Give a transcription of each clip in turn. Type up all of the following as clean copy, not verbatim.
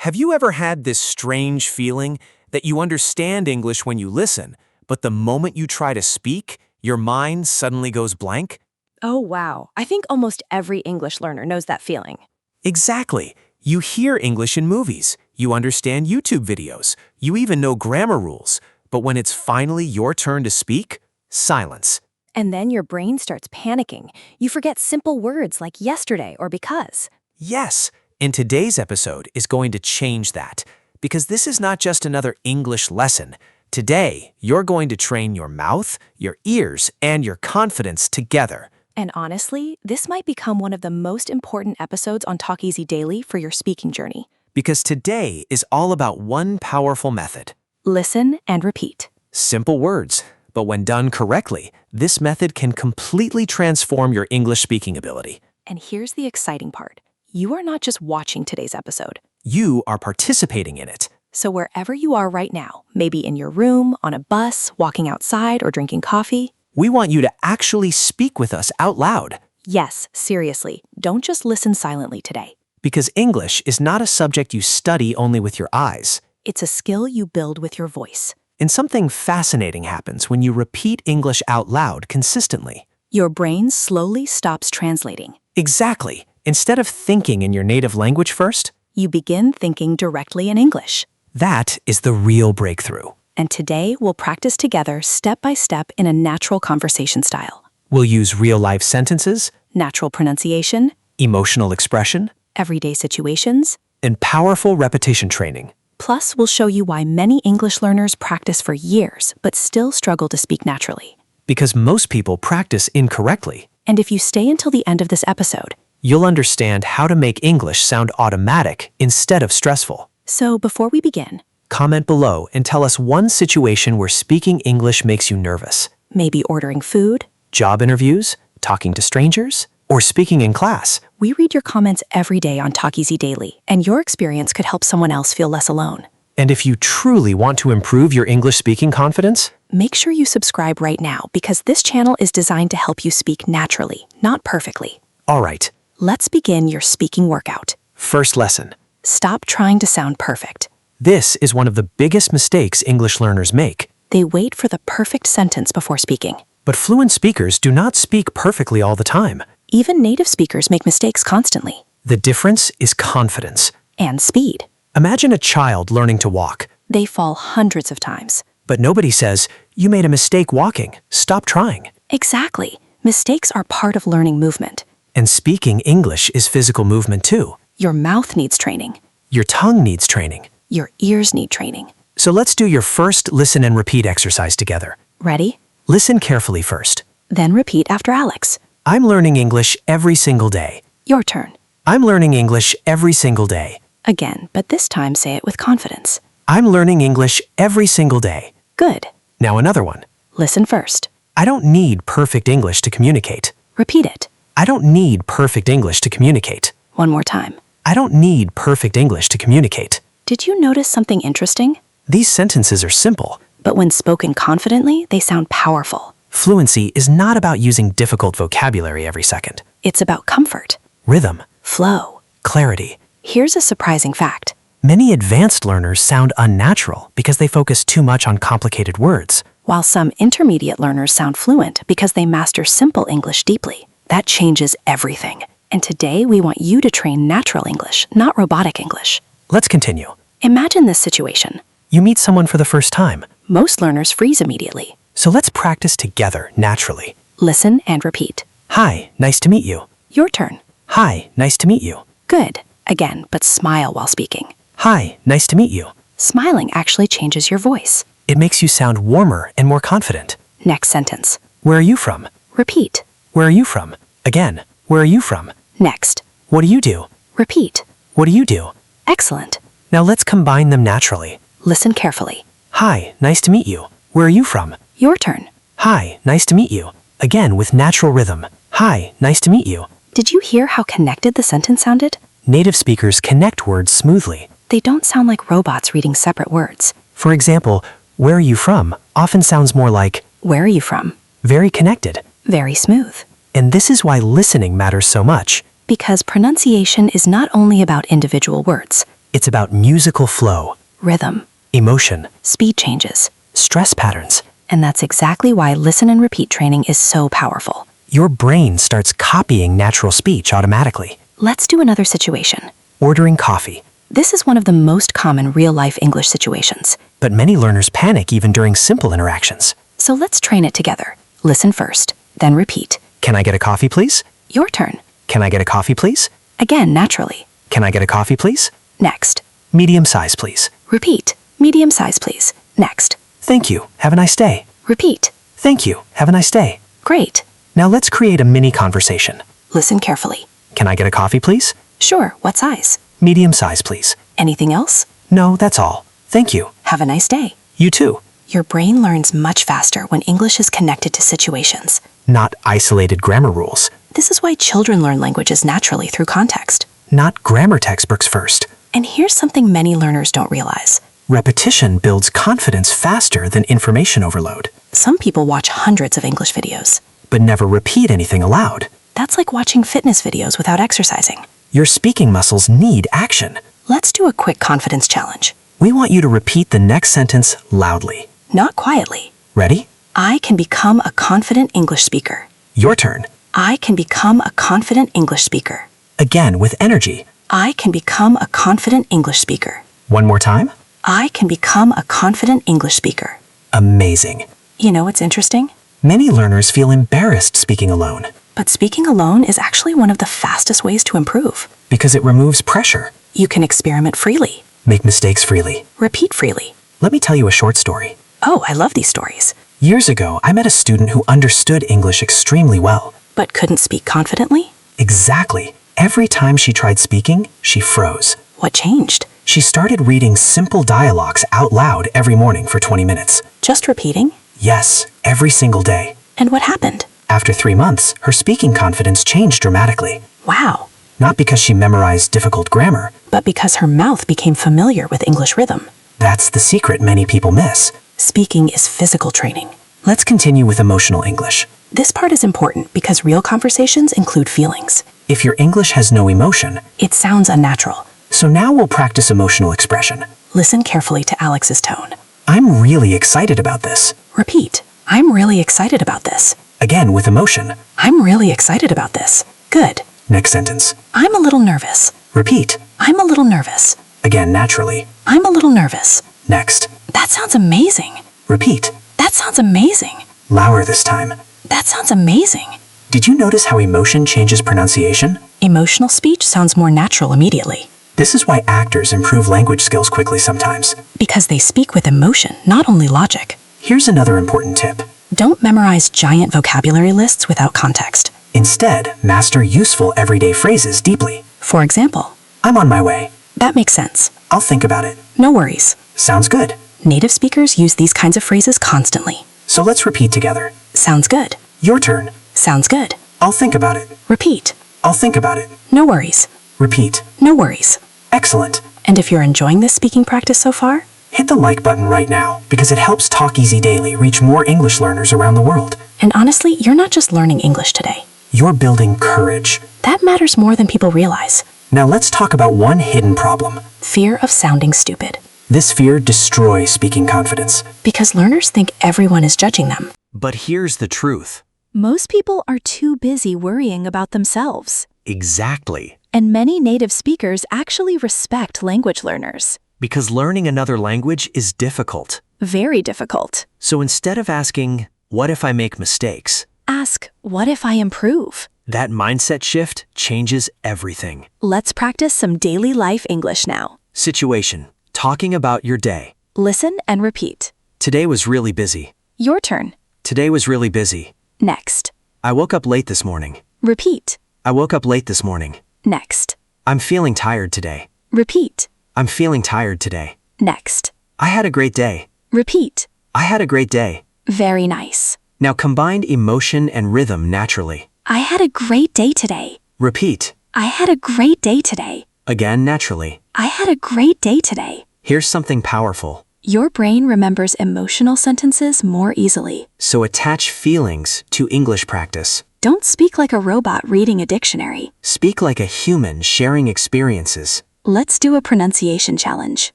Have you ever had this strange feeling that you understand English when you listen, but the moment you try to speak, your mind suddenly goes blank? Oh, wow. I think almost every English learner knows that feeling. Exactly. You hear English in movies, you understand YouTube videos, you even know grammar rules, but when it's finally your turn to speak, silence. And then your brain starts panicking. You forget simple words like yesterday or because. Yes, and today's episode is going to change that, because this is not just another English lesson. Today, you're going to train your mouth, your ears, and your confidence together. And honestly, this might become one of the most important episodes on Talk Easy Daily for your speaking journey. Because today is all about one powerful method. Listen and repeat. Simple words, but when done correctly, this method can completely transform your English speaking ability. And here's the exciting part. You are not just watching today's episode. You are participating in it. So wherever you are right now, maybe in your room, on a bus, walking outside, or drinking coffee, We want you to actually speak with us out loud. yes, seriously, don't just listen silently today. Because English is not a subject you study only with your eyes. It's a skill you build with your voice. And something fascinating happens when you repeat English out loud consistently. Your brain slowly stops translating. Exactly. Instead of thinking in your native language first, You begin thinking directly in English. that is the real breakthrough. And today, we'll practice together step by step in a natural conversation style. We'll use real-life sentences, Natural pronunciation, emotional expression, everyday situations. and powerful repetition training. Plus, we'll show you why many English learners practice for years but still struggle to speak naturally. Because most people practice incorrectly. And if you stay until the end of this episode, You'll understand how to make English sound automatic instead of stressful. so before we begin, Comment below and tell us one situation where speaking English makes you nervous. maybe ordering food. Job interviews, talking to strangers, or speaking in class. We read your comments every day on Talk Easy Daily, and your experience could help someone else feel less alone. And if you truly want to improve your English speaking confidence, Make sure you subscribe right now because this channel is designed to help you speak naturally, not perfectly. all right, Let's begin your speaking workout. first lesson. Stop trying to sound perfect. This is one of the biggest mistakes English learners make. They wait for the perfect sentence before speaking. But fluent speakers do not speak perfectly all the time. Even native speakers make mistakes constantly. The difference is confidence. And speed. Imagine a child learning to walk, They fall hundreds of times. but nobody says, "You made a mistake walking. Stop trying." Exactly. Mistakes are part of learning movement. And speaking English is physical movement too. Your mouth needs training. Your tongue needs training. Your ears need training. So let's do your first listen and repeat exercise together. Ready? Listen carefully first. Then repeat after Alex. I'm learning English every single day. Your turn. I'm learning English every single day. Again, but this time say it with confidence. I'm learning English every single day. Good. Now another one. Listen first. I don't need perfect English to communicate. Repeat it. I don't need perfect English to communicate. One more time. I don't need perfect English to communicate. Did you notice something interesting? These sentences are simple. But when spoken confidently, they sound powerful. Fluency is not about using difficult vocabulary every second. It's about comfort, Rhythm, flow. clarity. Here's a surprising fact. Many advanced learners sound unnatural because they focus too much on complicated words. While some intermediate learners sound fluent because they master simple English deeply. That changes everything. And today we want you to train natural English, not robotic English. Let's continue. Imagine this situation. You meet someone for the first time, Most learners freeze immediately. so let's practice together naturally. Listen and repeat. Hi, nice to meet you. Your turn. Hi, nice to meet you. Good. Again, but smile while speaking. Hi, nice to meet you. Smiling actually changes your voice. It makes you sound warmer and more confident. Next sentence. Where are you from? Repeat. Where are you from? Again, where are you from? Next. What do you do? Repeat. What do you do? Excellent. Now let's combine them naturally. Listen carefully. Hi, nice to meet you. Where are you from? Your turn. Hi, nice to meet you. Again with natural rhythm. Hi, nice to meet you. Did you hear how connected the sentence sounded? Native speakers connect words smoothly. They don't sound like robots reading separate words. For example, where are you from often sounds more like Where are you from? very connected. Very smooth. And this is why listening matters so much. Because pronunciation is not only about individual words. It's about musical flow, Rhythm, emotion, speed changes. stress patterns. And that's exactly why listen and repeat training is so powerful. Your brain starts copying natural speech automatically. Let's do another situation. Ordering coffee. This is one of the most common real-life English situations. But many learners panic even during simple interactions. So let's train it together. Listen first, then repeat. Can I get a coffee, please? Your turn. Can I get a coffee, please? Again, naturally. Can I get a coffee, please? Next. Medium size, please. Repeat. Medium size, please. Next. Thank you. Have a nice day. Repeat. Thank you. Have a nice day. Great. Now let's create a mini conversation. Listen carefully. Can I get a coffee, please? Sure, what size? Medium size, please. Anything else? No, that's all. Thank you. Have a nice day. You too. Your brain learns much faster when English is connected to situations. Not isolated grammar rules. This is why children learn languages naturally through context. Not grammar textbooks first. And here's something many learners don't realize. Repetition builds confidence faster than information overload. Some people watch hundreds of English videos. But never repeat anything aloud. That's like watching fitness videos without exercising. Your speaking muscles need action. Let's do a quick confidence challenge. We want you to repeat the next sentence loudly. Not quietly. Ready? I can become a confident English speaker. Your turn. I can become a confident English speaker. Again with energy. I can become a confident English speaker. One more time. I can become a confident English speaker. Amazing. You know what's interesting? Many learners feel embarrassed speaking alone But speaking alone is actually one of the fastest ways to improve. because it removes pressure. You can experiment freely, Make mistakes freely. repeat freely. Let me tell you a short story. Oh, I love these stories. Years ago, I met a student who understood English extremely well. But couldn't speak confidently? Exactly. Every time she tried speaking, she froze. What changed? She started reading simple dialogues out loud every morning for 20 minutes. Just repeating? Yes, every single day. And what happened? After 3 months, her speaking confidence changed dramatically. Wow. Not because she memorized difficult grammar. But because her mouth became familiar with English rhythm. That's the secret many people miss. Speaking is physical training. Let's continue with emotional English. This part is important because real conversations include feelings. If your English has no emotion, It sounds unnatural. so now we'll practice emotional expression. Listen carefully to Alex's tone. I'm really excited about this. Repeat. I'm really excited about this. Again with emotion. I'm really excited about this. Good. Next sentence. I'm a little nervous. Repeat. I'm a little nervous. Again naturally. I'm a little nervous. Next. That sounds amazing. Repeat. That sounds amazing. Louder this time. That sounds amazing. Did you notice how emotion changes pronunciation? Emotional speech sounds more natural immediately This is why actors improve language skills quickly sometimes. because they speak with emotion, not only logic. Here's another important tip. Don't memorize giant vocabulary lists without context. Instead, master useful everyday phrases deeply. For example, I'm on my way. that makes sense. I'll think about it. No worries. Sounds good. Native speakers use these kinds of phrases constantly. So let's repeat together. Sounds good. Your turn. Sounds good. I'll think about it. Repeat. I'll think about it. No worries. Repeat. No worries. Excellent. And if you're enjoying this speaking practice so far, Hit the like button right now because it helps Talk Easy Daily reach more English learners around the world. and honestly, you're not just learning English today. You're building courage. That matters more than people realize. Now let's talk about one hidden problem. Fear of sounding stupid. This fear destroys speaking confidence. Because learners think everyone is judging them. But here's the truth. Most people are too busy worrying about themselves. Exactly. And many native speakers actually respect language learners. Because learning another language is difficult. Very difficult. So instead of asking, what if I make mistakes? Ask, what if I improve? That mindset shift changes everything. Let's practice some daily life English now. Situation. Talking about your day. Listen and repeat. Today was really busy. Your turn. Today was really busy. Next. I woke up late this morning. Repeat. I woke up late this morning. Next. I'm feeling tired today. Repeat. I'm feeling tired today. Next. I had a great day. Repeat. I had a great day. Very nice. Now combine emotion and rhythm naturally. I had a great day today. Repeat. I had a great day today. Again naturally. I had a great day today. Here's something powerful. Your brain remembers emotional sentences more easily. So attach feelings to English practice. Don't speak like a robot reading a dictionary. Speak like a human sharing experiences. Let's do a pronunciation challenge.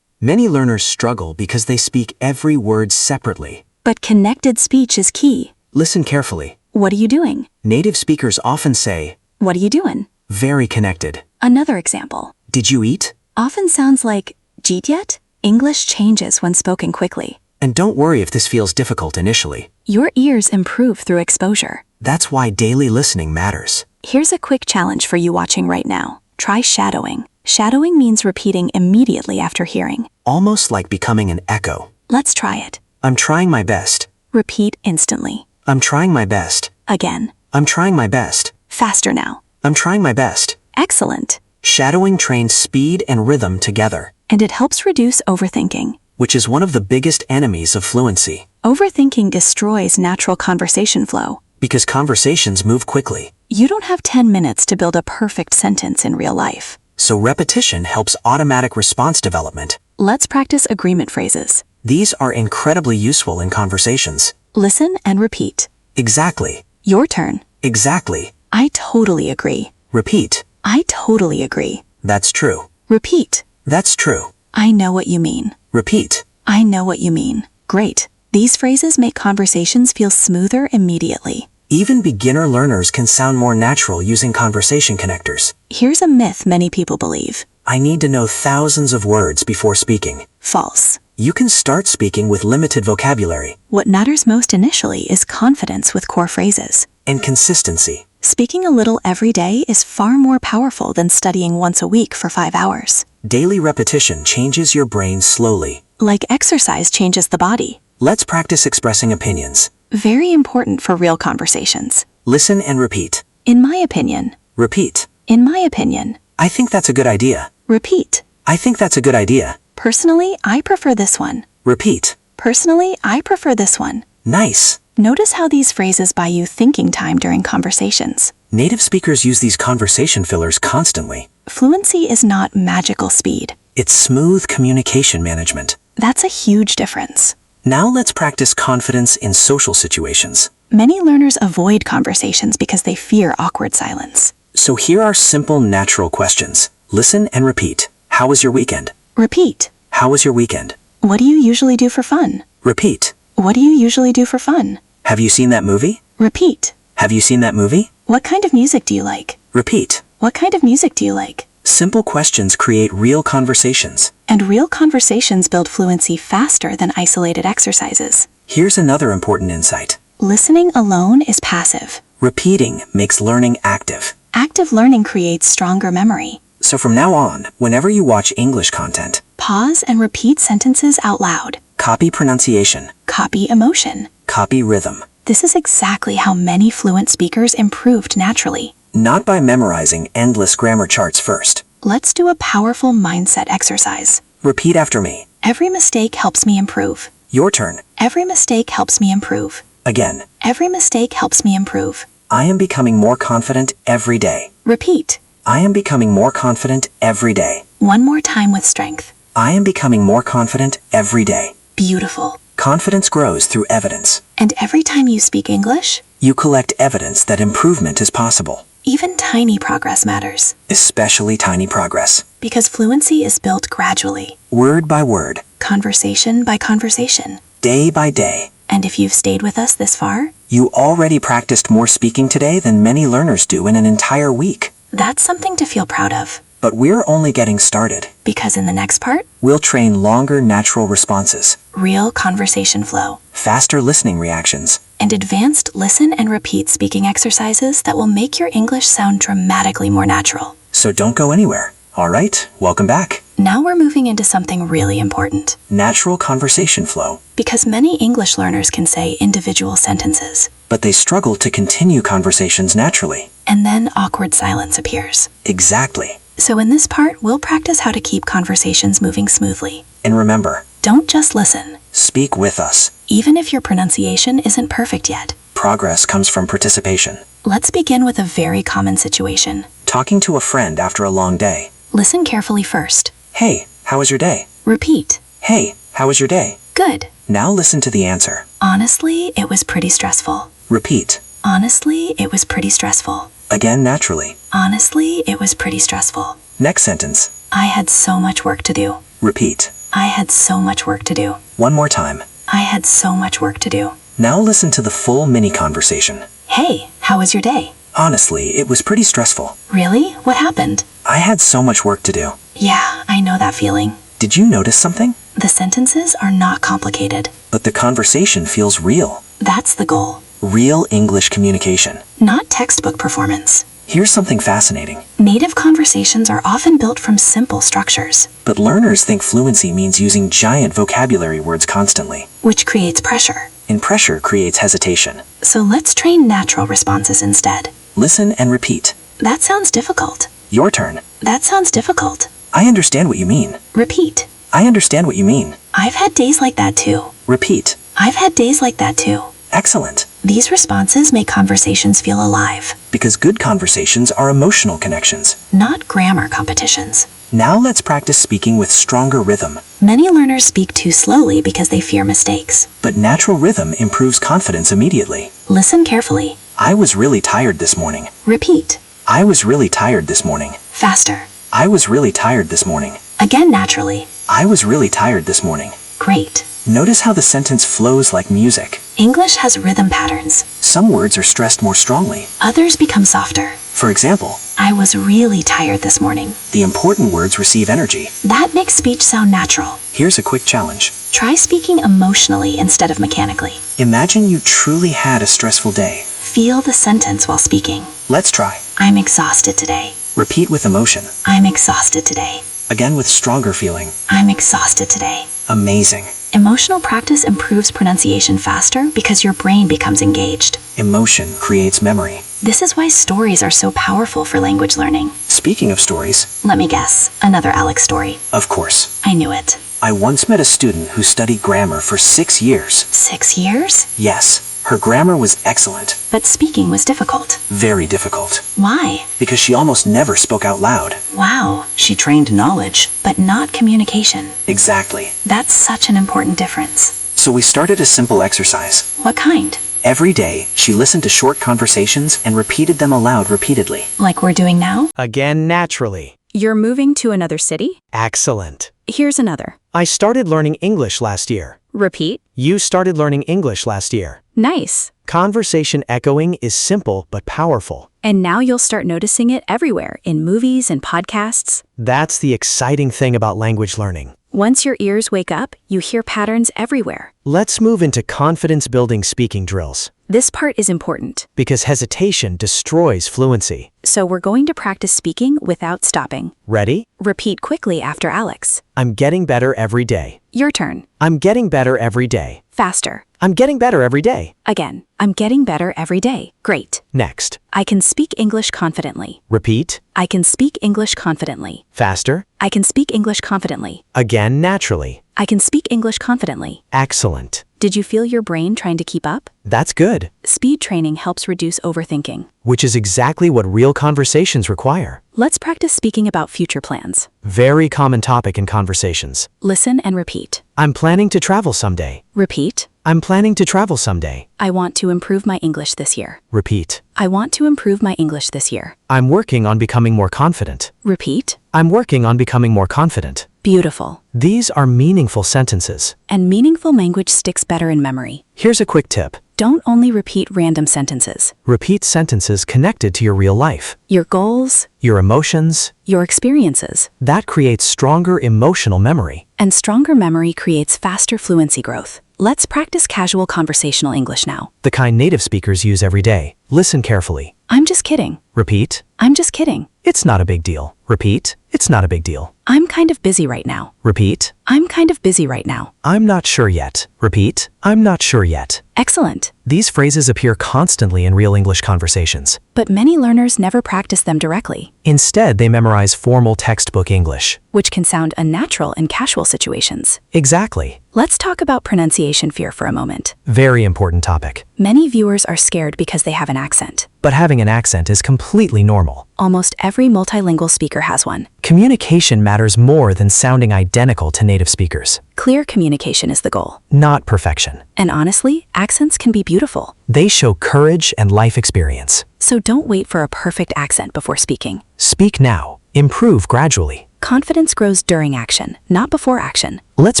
Many learners struggle because they speak every word separately. But connected speech is key. Listen carefully. What are you doing? Native speakers often say, What are you doing? very connected. Another example. Did you eat? Often sounds like, "Jeet yet?" English changes when spoken quickly. And don't worry if this feels difficult initially. Your ears improve through exposure. That's why daily listening matters. Here's a quick challenge for you watching right now. Try shadowing. Shadowing means repeating immediately after hearing. Almost like becoming an echo. Let's try it. I'm trying my best. Repeat instantly. I'm trying my best. Again. I'm trying my best. Faster now. I'm trying my best. Excellent. Shadowing trains speed and rhythm together, And it helps reduce overthinking. which is one of the biggest enemies of fluency, Overthinking destroys natural conversation flow. because conversations move quickly. You don't have 10 minutes to build a perfect sentence in real life. So repetition helps automatic response development. Let's practice agreement phrases. These are incredibly useful in conversations. Listen and repeat. Exactly. Your turn. Exactly. I totally agree. Repeat. I totally agree. That's true. Repeat. That's true. I know what you mean. Repeat. I know what you mean. Great. These phrases make conversations feel smoother immediately. Even beginner learners can sound more natural using conversation connectors. Here's a myth many people believe. I need to know thousands of words before speaking. False. You can start speaking with limited vocabulary What matters most initially is confidence with core phrases. and consistency. Speaking a little every day is far more powerful than studying once a week for 5 hours. Daily repetition changes your brain slowly. Like exercise changes the body. Let's practice expressing opinions. Very important for real conversations. Listen and repeat. In my opinion. Repeat. In my opinion. I think that's a good idea. Repeat. I think that's a good idea. Personally, I prefer this one. Repeat. Personally, I prefer this one. Nice. Notice how these phrases buy you thinking time during conversations. Native speakers use these conversation fillers constantly. Fluency is not magical speed. It's smooth communication management. That's a huge difference. Now let's practice confidence in social situations. Many learners avoid conversations because they fear awkward silence. So here are simple, natural questions. Listen and repeat. How was your weekend? Repeat. How was your weekend? What do you usually do for fun? Repeat. What do you usually do for fun? Have you seen that movie? Repeat. Have you seen that movie? What kind of music do you like? Repeat. What kind of music do you like? Simple questions create real conversations. And real conversations build fluency faster than isolated exercises. Here's another important insight. Listening alone is passive. Repeating makes learning active. Active learning creates stronger memory. So from now on, whenever you watch English content, Pause and repeat sentences out loud. copy pronunciation, Copy emotion. copy rhythm. This is exactly how many fluent speakers improved naturally. Not by memorizing endless grammar charts first. Let's do a powerful mindset exercise. Repeat after me. Every mistake helps me improve. Your turn. Every mistake helps me improve. Again. Every mistake helps me improve. I am becoming more confident every day. Repeat. I am becoming more confident every day. One more time with strength. I am becoming more confident every day. Beautiful. Confidence grows through evidence. And every time you speak English, You collect evidence that improvement is possible, even tiny progress matters. especially tiny progress. Because fluency is built gradually, Word by word, conversation by conversation. day by day. And if you've stayed with us this far, You already practiced more speaking today than many learners do in an entire week. that's something to feel proud of. But we're only getting started. Because in the next part, We'll train longer natural responses, real conversation flow, faster listening reactions, and advanced listen and repeat speaking exercises that will make your English sound dramatically more natural. so don't go anywhere. All right, welcome back. Now we're moving into something really important. Natural conversation flow. Because many English learners can say individual sentences, But they struggle to continue conversations naturally. and then awkward silence appears. Exactly. So in this part, we'll practice how to keep conversations moving smoothly. And remember, Don't just listen, speak with us. even if your pronunciation isn't perfect yet. Progress comes from participation. Let's begin with a very common situation. Talking to a friend after a long day. Listen carefully first. Hey, how was your day? Repeat. Hey, how was your day? Good. Now listen to the answer. Honestly, it was pretty stressful. Repeat. Honestly, it was pretty stressful. Again naturally. Honestly, it was pretty stressful. Next sentence. I had so much work to do. Repeat. I had so much work to do. One more time. I had so much work to do. Now listen to the full mini conversation. Hey, how was your day? Honestly, it was pretty stressful. Really? What happened? I had so much work to do. Yeah, I know that feeling. Did you notice something? The sentences are not complicated. But the conversation feels real. That's the goal. Real English communication. Not textbook performance. Here's something fascinating. Native conversations are often built from simple structures, But learners think fluency means using giant vocabulary words constantly. which creates pressure. And pressure creates hesitation. So let's train natural responses instead. Listen and repeat. That sounds difficult. Your turn. That sounds difficult. I understand what you mean. Repeat. I understand what you mean. I've had days like that too. Repeat. I've had days like that too. Excellent. These responses make conversations feel alive, Because good conversations are emotional connections. not grammar competitions. Now let's practice speaking with stronger rhythm. Many learners speak too slowly because they fear mistakes. But natural rhythm improves confidence immediately. Listen carefully. I was really tired this morning. Repeat. I was really tired this morning. Faster. I was really tired this morning. Again naturally. I was really tired this morning. Great. Notice how the sentence flows like music. English has rhythm patterns. Some words are stressed more strongly. Others become softer. For example, I was really tired this morning. the important words receive energy. That makes speech sound natural. Here's a quick challenge. Try speaking emotionally instead of mechanically. Imagine you truly had a stressful day. Feel the sentence while speaking. Let's try. I'm exhausted today. Repeat with emotion. I'm exhausted today. Again with stronger feeling. I'm exhausted today. Amazing. Emotional practice improves pronunciation faster because your brain becomes engaged. Emotion creates memory. This is why stories are so powerful for language learning. Speaking of stories, Let me guess, another Alex story. of course, I knew it. I once met a student who studied grammar for 6 years. 6 years? Yes, her grammar was excellent. But speaking was difficult. Very difficult. Why? Because she almost never spoke out loud. Wow, she trained knowledge, but not communication. Exactly. That's such an important difference. So we started a simple exercise. What kind? Every day, she listened to short conversations and repeated them aloud repeatedly. Like we're doing now? Again, naturally. You're moving to another city? Excellent. Here's another. I started learning English last year. Repeat. You started learning English last year. Nice. Conversation echoing is simple but powerful. And now you'll start noticing it everywhere in movies and podcasts. That's the exciting thing about language learning. Once your ears wake up, you hear patterns everywhere. Let's move into confidence-building speaking drills. This part is important. Because hesitation destroys fluency. So we're going to practice speaking without stopping. Ready? Repeat quickly after Alex. I'm getting better every day. Your turn. I'm getting better every day. Faster. I'm getting better every day. Again. I'm getting better every day. Great. Next. I can speak English confidently. Repeat. I can speak English confidently. Faster. I can speak English confidently. Again, naturally. I can speak English confidently. Excellent. Did you feel your brain trying to keep up? That's good. Speed training helps reduce overthinking. Which is exactly what real conversations require. Let's practice speaking about future plans. Very common topic in conversations. Listen and repeat. I'm planning to travel someday. Repeat. I'm planning to travel someday. I want to improve my English this year. Repeat. I want to improve my English this year. I'm working on becoming more confident. Repeat. I'm working on becoming more confident. Beautiful. These are meaningful sentences. And meaningful language sticks better in memory. Here's a quick tip. Don't only repeat random sentences. Repeat sentences connected to your real life, Your goals, your emotions. your experiences. That creates stronger emotional memory. And stronger memory creates faster fluency growth. Let's practice casual conversational English now. The kind native speakers use every day. Listen carefully. I'm just kidding. Repeat. I'm just kidding. It's not a big deal. Repeat. It's not a big deal. I'm kind of busy right now. Repeat. I'm kind of busy right now. I'm not sure yet. Repeat. I'm not sure yet. Excellent. These phrases appear constantly in real English conversations. But many learners never practice them directly, Instead, they memorize formal textbook English. which can sound unnatural in casual situations. Exactly. Let's talk about pronunciation fear for a moment. Very important topic. Many viewers are scared because they have an accent. But having an accent is completely normal. Almost every multilingual speaker has one. Communication matters more than sounding identical to native speakers. Clear communication is the goal. Not perfection. And honestly, accents can be beautiful. They show courage and life experience. So don't wait for a perfect accent before speaking. Speak now. Improve gradually. Confidence grows during action, not before action. Let's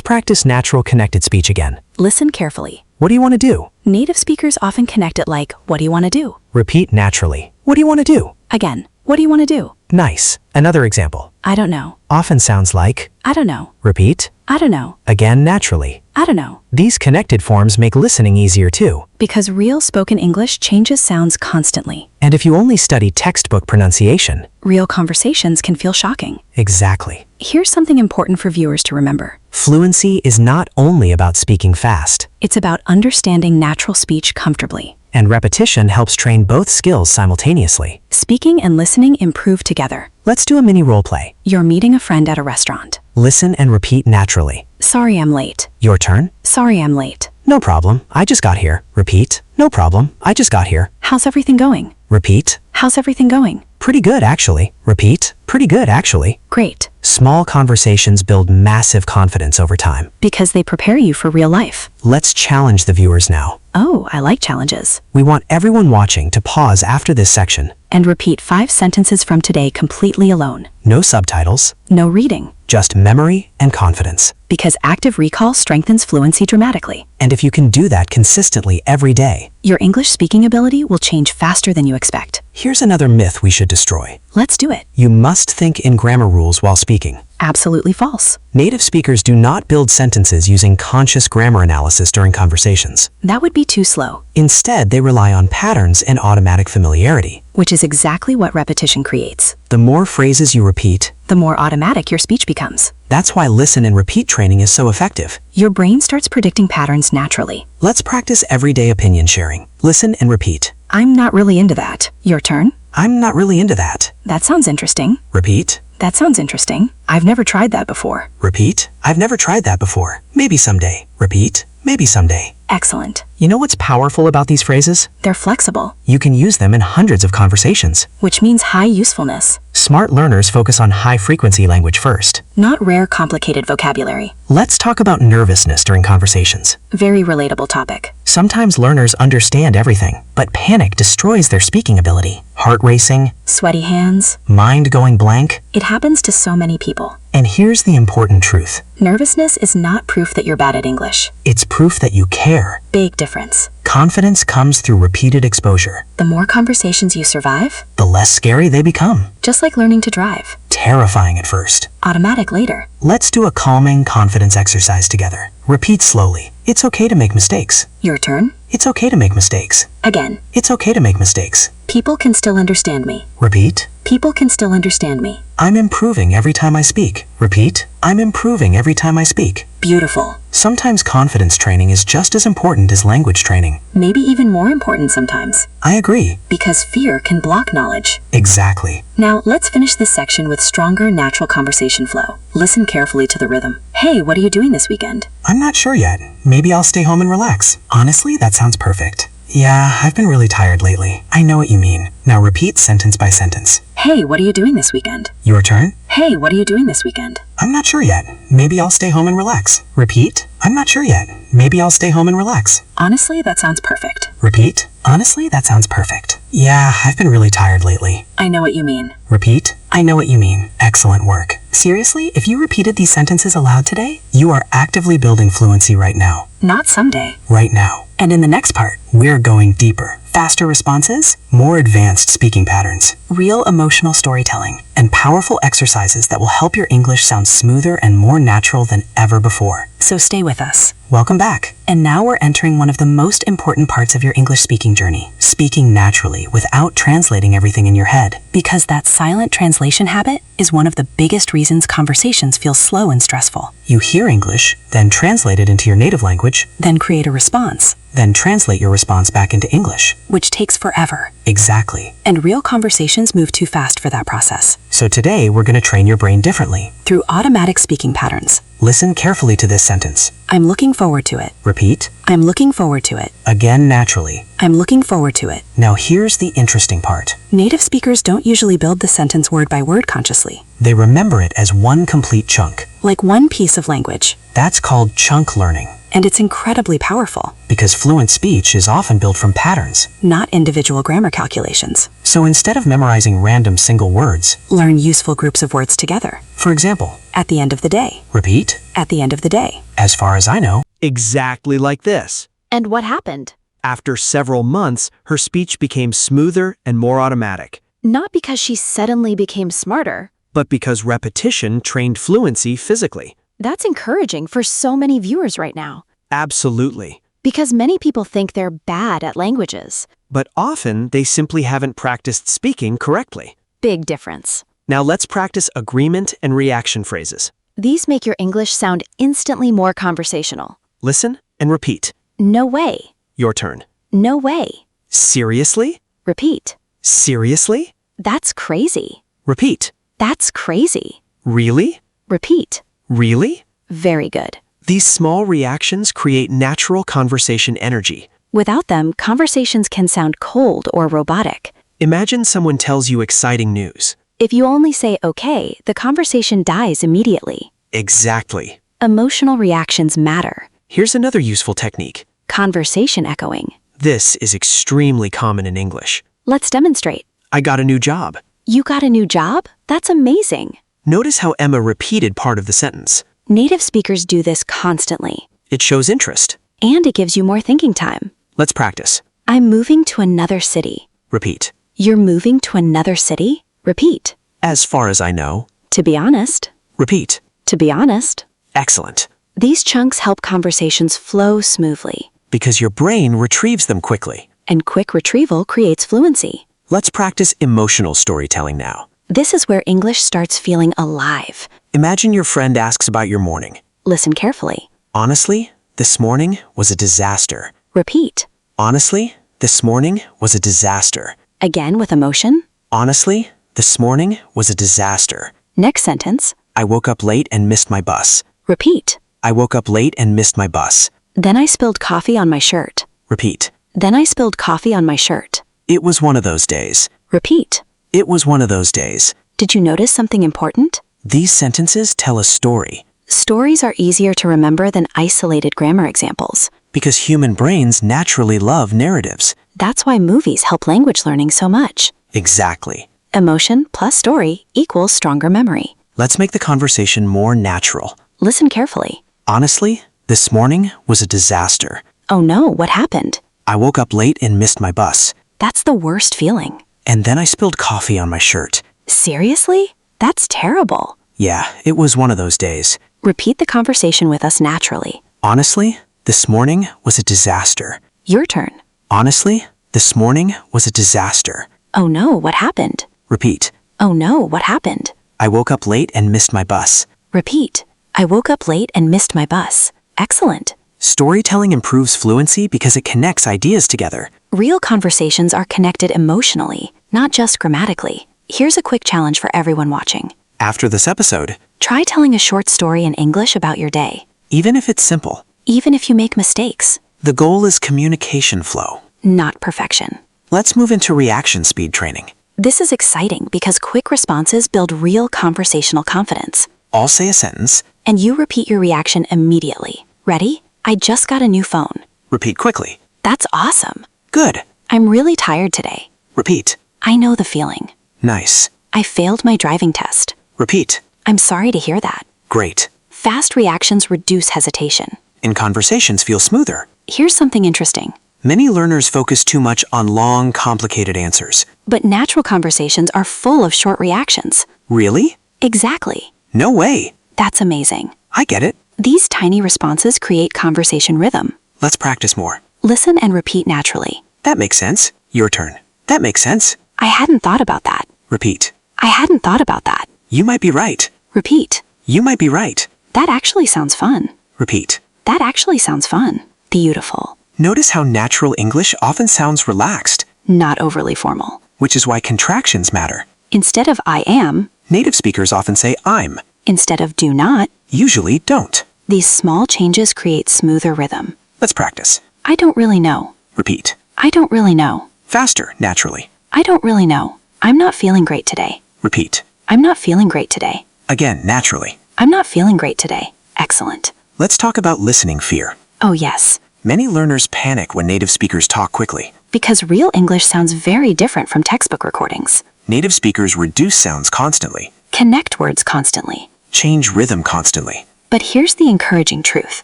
practice natural connected speech again. Listen carefully. What do you want to do? Native speakers often connect it like, what do you want to do? Repeat naturally. What do you want to do? Again, what do you want to do? Nice. Another example. I don't know. Often sounds like. I don't know. Repeat. I don't know. Again naturally. I don't know. These connected forms make listening easier too. Because real spoken English changes sounds constantly. And if you only study textbook pronunciation. Real conversations can feel shocking. Exactly. Here's something important for viewers to remember. Fluency is not only about speaking fast. It's about understanding natural speech comfortably. And repetition helps train both skills simultaneously. Speaking and listening improve together. Let's do a mini role play. You're meeting a friend at a restaurant. Listen and repeat naturally. Sorry I'm late. Your turn. Sorry I'm late. No problem. I just got here. Repeat. No problem. I just got here. How's everything going? Repeat. How's everything going? Pretty good, actually. Repeat. Pretty good, actually. Great. Small conversations build massive confidence over time. Because they prepare you for real life. Let's challenge the viewers now. Oh, I like challenges. We want everyone watching to pause after this section. And repeat 5 sentences from today completely alone. No subtitles. No reading. Just memory and confidence. Because active recall strengthens fluency dramatically. And if you can do that consistently every day, your English speaking ability will change faster than you expect. Here's another myth we should destroy. Let's do it. You must think in grammar rules while speaking. Absolutely false. Native speakers do not build sentences using conscious grammar analysis during conversations. That would be too slow. Instead, they rely on patterns and automatic familiarity. Which is exactly what repetition creates. The more phrases you repeat, the more automatic your speech becomes. That's why listen and repeat training is so effective. Your brain starts predicting patterns naturally. Let's practice everyday opinion sharing. Listen and repeat. I'm not really into that. Your turn? I'm not really into that. That sounds interesting. Repeat. That sounds interesting. I've never tried that before. Repeat. I've never tried that before. Maybe someday. Repeat. Maybe someday. Excellent. You know what's powerful about these phrases? They're flexible. You can use them in hundreds of conversations. Which means high usefulness. Smart learners focus on high-frequency language first. Not rare, complicated vocabulary. Let's talk about nervousness during conversations. Very relatable topic. Sometimes learners understand everything, but panic destroys their speaking ability. Heart racing. Sweaty hands. Mind going blank. It happens to so many people. And here's the important truth. Nervousness is not proof that you're bad at English. It's proof that you care. Big difference. Confidence comes through repeated exposure. The more conversations you survive, the less scary they become. Just like learning to drive. Terrifying at first. Automatic later. Let's do a calming confidence exercise together. Repeat slowly. It's okay to make mistakes. Your turn. It's okay to make mistakes. Again. It's okay to make mistakes. People can still understand me. Repeat. People can still understand me. I'm improving every time I speak. Repeat. I'm improving every time I speak. Beautiful. Sometimes confidence training is just as important as language training. Maybe even more important sometimes. I agree. Because fear can block knowledge. Exactly. Now, let's finish this section with stronger, natural conversation flow. Listen carefully to the rhythm. Hey, what are you doing this weekend? I'm not sure yet. Maybe I'll stay home and relax. Honestly, that sounds perfect. Yeah, I've been really tired lately. I know what you mean. Now repeat sentence by sentence. Hey, what are you doing this weekend? Your turn. Hey, what are you doing this weekend? I'm not sure yet. Maybe I'll stay home and relax. Repeat. I'm not sure yet. Maybe I'll stay home and relax. Honestly, that sounds perfect. Repeat. Honestly, that sounds perfect. Yeah, I've been really tired lately. I know what you mean. Repeat. I know what you mean. Excellent work. Seriously, if you repeated these sentences aloud today, you are actively building fluency right now. Not someday. Right now. And in the next part, we're going deeper. Faster responses, more advanced speaking patterns, real emotional storytelling, and powerful exercises that will help your English sound smoother and more natural than ever before. So stay with us. Welcome back. And now we're entering one of the most important parts of your English speaking journey, speaking naturally without translating everything in your head. Because that silent translation habit is one of the biggest reasons conversations feel slow and stressful. You hear English, then translate it into your native language, then create a response, then translate your response back into English. Which takes forever. Exactly. And real conversations move too fast for that process. So today we're going to train your brain differently. Through automatic speaking patterns. Listen carefully to this sentence. I'm looking forward to it. Repeat. I'm looking forward to it. Again naturally. I'm looking forward to it. Now here's the interesting part. Native speakers don't usually build the sentence word by word consciously. They remember it as one complete chunk. Like one piece of language. That's called chunk learning. And it's incredibly powerful, Because fluent speech is often built from patterns. not individual grammar calculations. So instead of memorizing random single words, Learn useful groups of words together. for example, At the end of the day. repeat, At the end of the day. as far as I know, Exactly like this. And what happened? After several months, her speech became smoother and more automatic. Not because she suddenly became smarter. But because repetition trained fluency physically. That's encouraging for so many viewers right now. Absolutely. Because many people think they're bad at languages. But often they simply haven't practiced speaking correctly. Big difference. Now let's practice agreement and reaction phrases. These make your English sound instantly more conversational. Listen and repeat. No way. Your turn. No way. Seriously? Repeat. Seriously? That's crazy. Repeat. That's crazy. Really? Repeat. Really? Very good. These small reactions create natural conversation energy. Without them, conversations can sound cold or robotic. Imagine someone tells you exciting news. If you only say okay, the conversation dies immediately. Exactly. Emotional reactions matter. Here's another useful technique. Conversation echoing. This is extremely common in English. Let's demonstrate. I got a new job. You got a new job? That's amazing. Notice how Emma repeated part of the sentence. Native speakers do this constantly. It shows interest. And it gives you more thinking time. Let's practice. I'm moving to another city. Repeat. You're moving to another city? Repeat. As far as I know. To be honest. Repeat. To be honest. Excellent. These chunks help conversations flow smoothly. Because your brain retrieves them quickly. And quick retrieval creates fluency. Let's practice emotional storytelling now. This is where English starts feeling alive. Imagine your friend asks about your morning. Listen carefully. Honestly, this morning was a disaster. Repeat. Honestly, this morning was a disaster. Again with emotion. Honestly, this morning was a disaster. Next sentence. I woke up late and missed my bus. Repeat. I woke up late and missed my bus. Then I spilled coffee on my shirt. Repeat. Then I spilled coffee on my shirt. It was one of those days. Repeat. It was one of those days. Did you notice something important? These sentences tell a story. Stories are easier to remember than isolated grammar examples. Because human brains naturally love narratives. That's why movies help language learning so much. Exactly. Emotion plus story equals stronger memory. Let's make the conversation more natural. Listen carefully. Honestly, this morning was a disaster. Oh no, what happened? I woke up late and missed my bus. That's the worst feeling. And then I spilled coffee on my shirt. Seriously? That's terrible. Yeah, it was one of those days. Repeat the conversation with us naturally. Honestly, this morning was a disaster. Your turn. Honestly, this morning was a disaster. Oh no, what happened? Repeat. Oh no, what happened? I woke up late and missed my bus. Repeat. I woke up late and missed my bus. Excellent. Storytelling improves fluency because it connects ideas together. Real conversations are connected emotionally, not just grammatically. Here's a quick challenge for everyone watching. After this episode, Try telling a short story in English about your day, even if it's simple, even if you make mistakes. the goal is communication flow. Not perfection. Let's move into reaction speed training. This is exciting because quick responses build real conversational confidence. I'll say a sentence. And you repeat your reaction immediately. Ready? I just got a new phone. Repeat quickly. That's awesome. Good. I'm really tired today. Repeat. I know the feeling. Nice. I failed my driving test. Repeat. I'm sorry to hear that. Great. Fast reactions reduce hesitation. And conversations feel smoother. Here's something interesting. Many learners focus too much on long, complicated answers. But natural conversations are full of short reactions. Really? Exactly. No way. That's amazing. I get it. These tiny responses create conversation rhythm. Let's practice more. Listen and repeat naturally. That makes sense. Your turn. That makes sense. I hadn't thought about that. Repeat. I hadn't thought about that. You might be right. Repeat. You might be right. That actually sounds fun. Repeat. That actually sounds fun. Beautiful. Notice how natural English often sounds relaxed, Not overly formal. which is why contractions matter. Instead of I am, Native speakers often say I'm, instead of do not, usually don't. these small changes create smoother rhythm. Let's practice. I don't really know. Repeat. I don't really know. Faster, naturally. I don't really know. I'm not feeling great today. Repeat. I'm not feeling great today. Again, naturally. I'm not feeling great today. Excellent. Let's talk about listening fear. Oh, yes, Many learners panic when native speakers talk quickly. because real English sounds very different from textbook recordings. Native speakers reduce sounds constantly, Connect words constantly. change rhythm constantly. But here's the encouraging truth.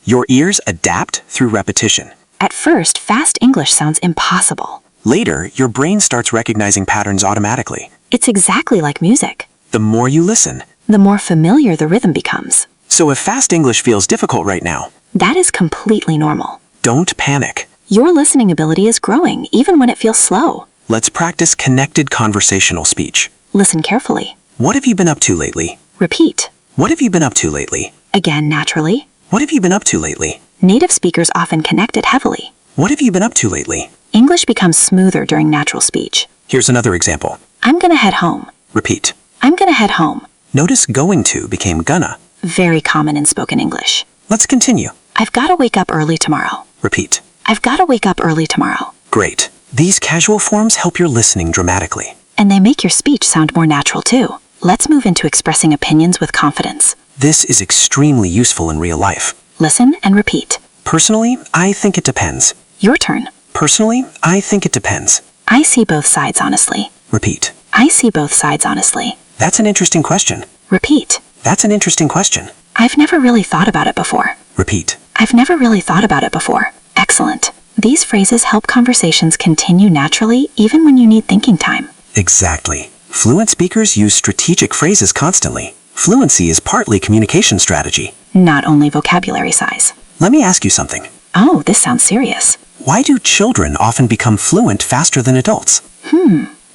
Your ears adapt through repetition. At first, fast English sounds impossible. Later, your brain starts recognizing patterns automatically. It's exactly like music. The more you listen. The more familiar the rhythm becomes. So if fast English feels difficult right now, That is completely normal. don't panic. Your listening ability is growing even when it feels slow. Let's practice connected conversational speech. Listen carefully. What have you been up to lately? Repeat. What have you been up to lately? Again naturally. What have you been up to lately? Native speakers often connect it heavily. What have you been up to lately? English becomes smoother during natural speech. Here's another example. I'm gonna head home. Repeat. I'm gonna head home. Notice going to became gonna. Very common in spoken English. Let's continue. I've gotta wake up early tomorrow. Repeat. I've gotta wake up early tomorrow. Great. These casual forms help your listening dramatically. And they make your speech sound more natural too. Let's move into expressing opinions with confidence. This is extremely useful in real life. Listen and repeat. Personally, I think it depends. Your turn. Personally, I think it depends. I see both sides honestly. Repeat. I see both sides honestly. That's an interesting question. Repeat. That's an interesting question. I've never really thought about it before. Repeat. I've never really thought about it before. Excellent. These phrases help conversations continue naturally even when you need thinking time. Exactly. Fluent speakers use strategic phrases constantly. Fluency is partly communication strategy. Not only vocabulary size. Let me ask you something. Oh, this sounds serious. Why do children often become fluent faster than adults?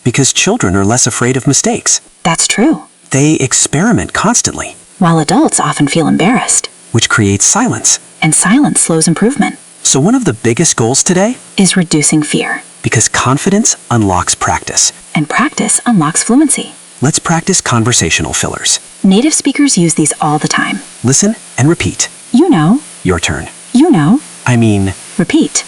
Because children are less afraid of mistakes. That's true. They experiment constantly, While adults often feel embarrassed. which creates silence. And silence slows improvement. So one of the biggest goals today, Is reducing fear. because confidence unlocks practice. And practice unlocks fluency. Let's practice conversational fillers. Native speakers use these all the time. Listen and repeat. You know. Your turn. You know. I mean, Repeat.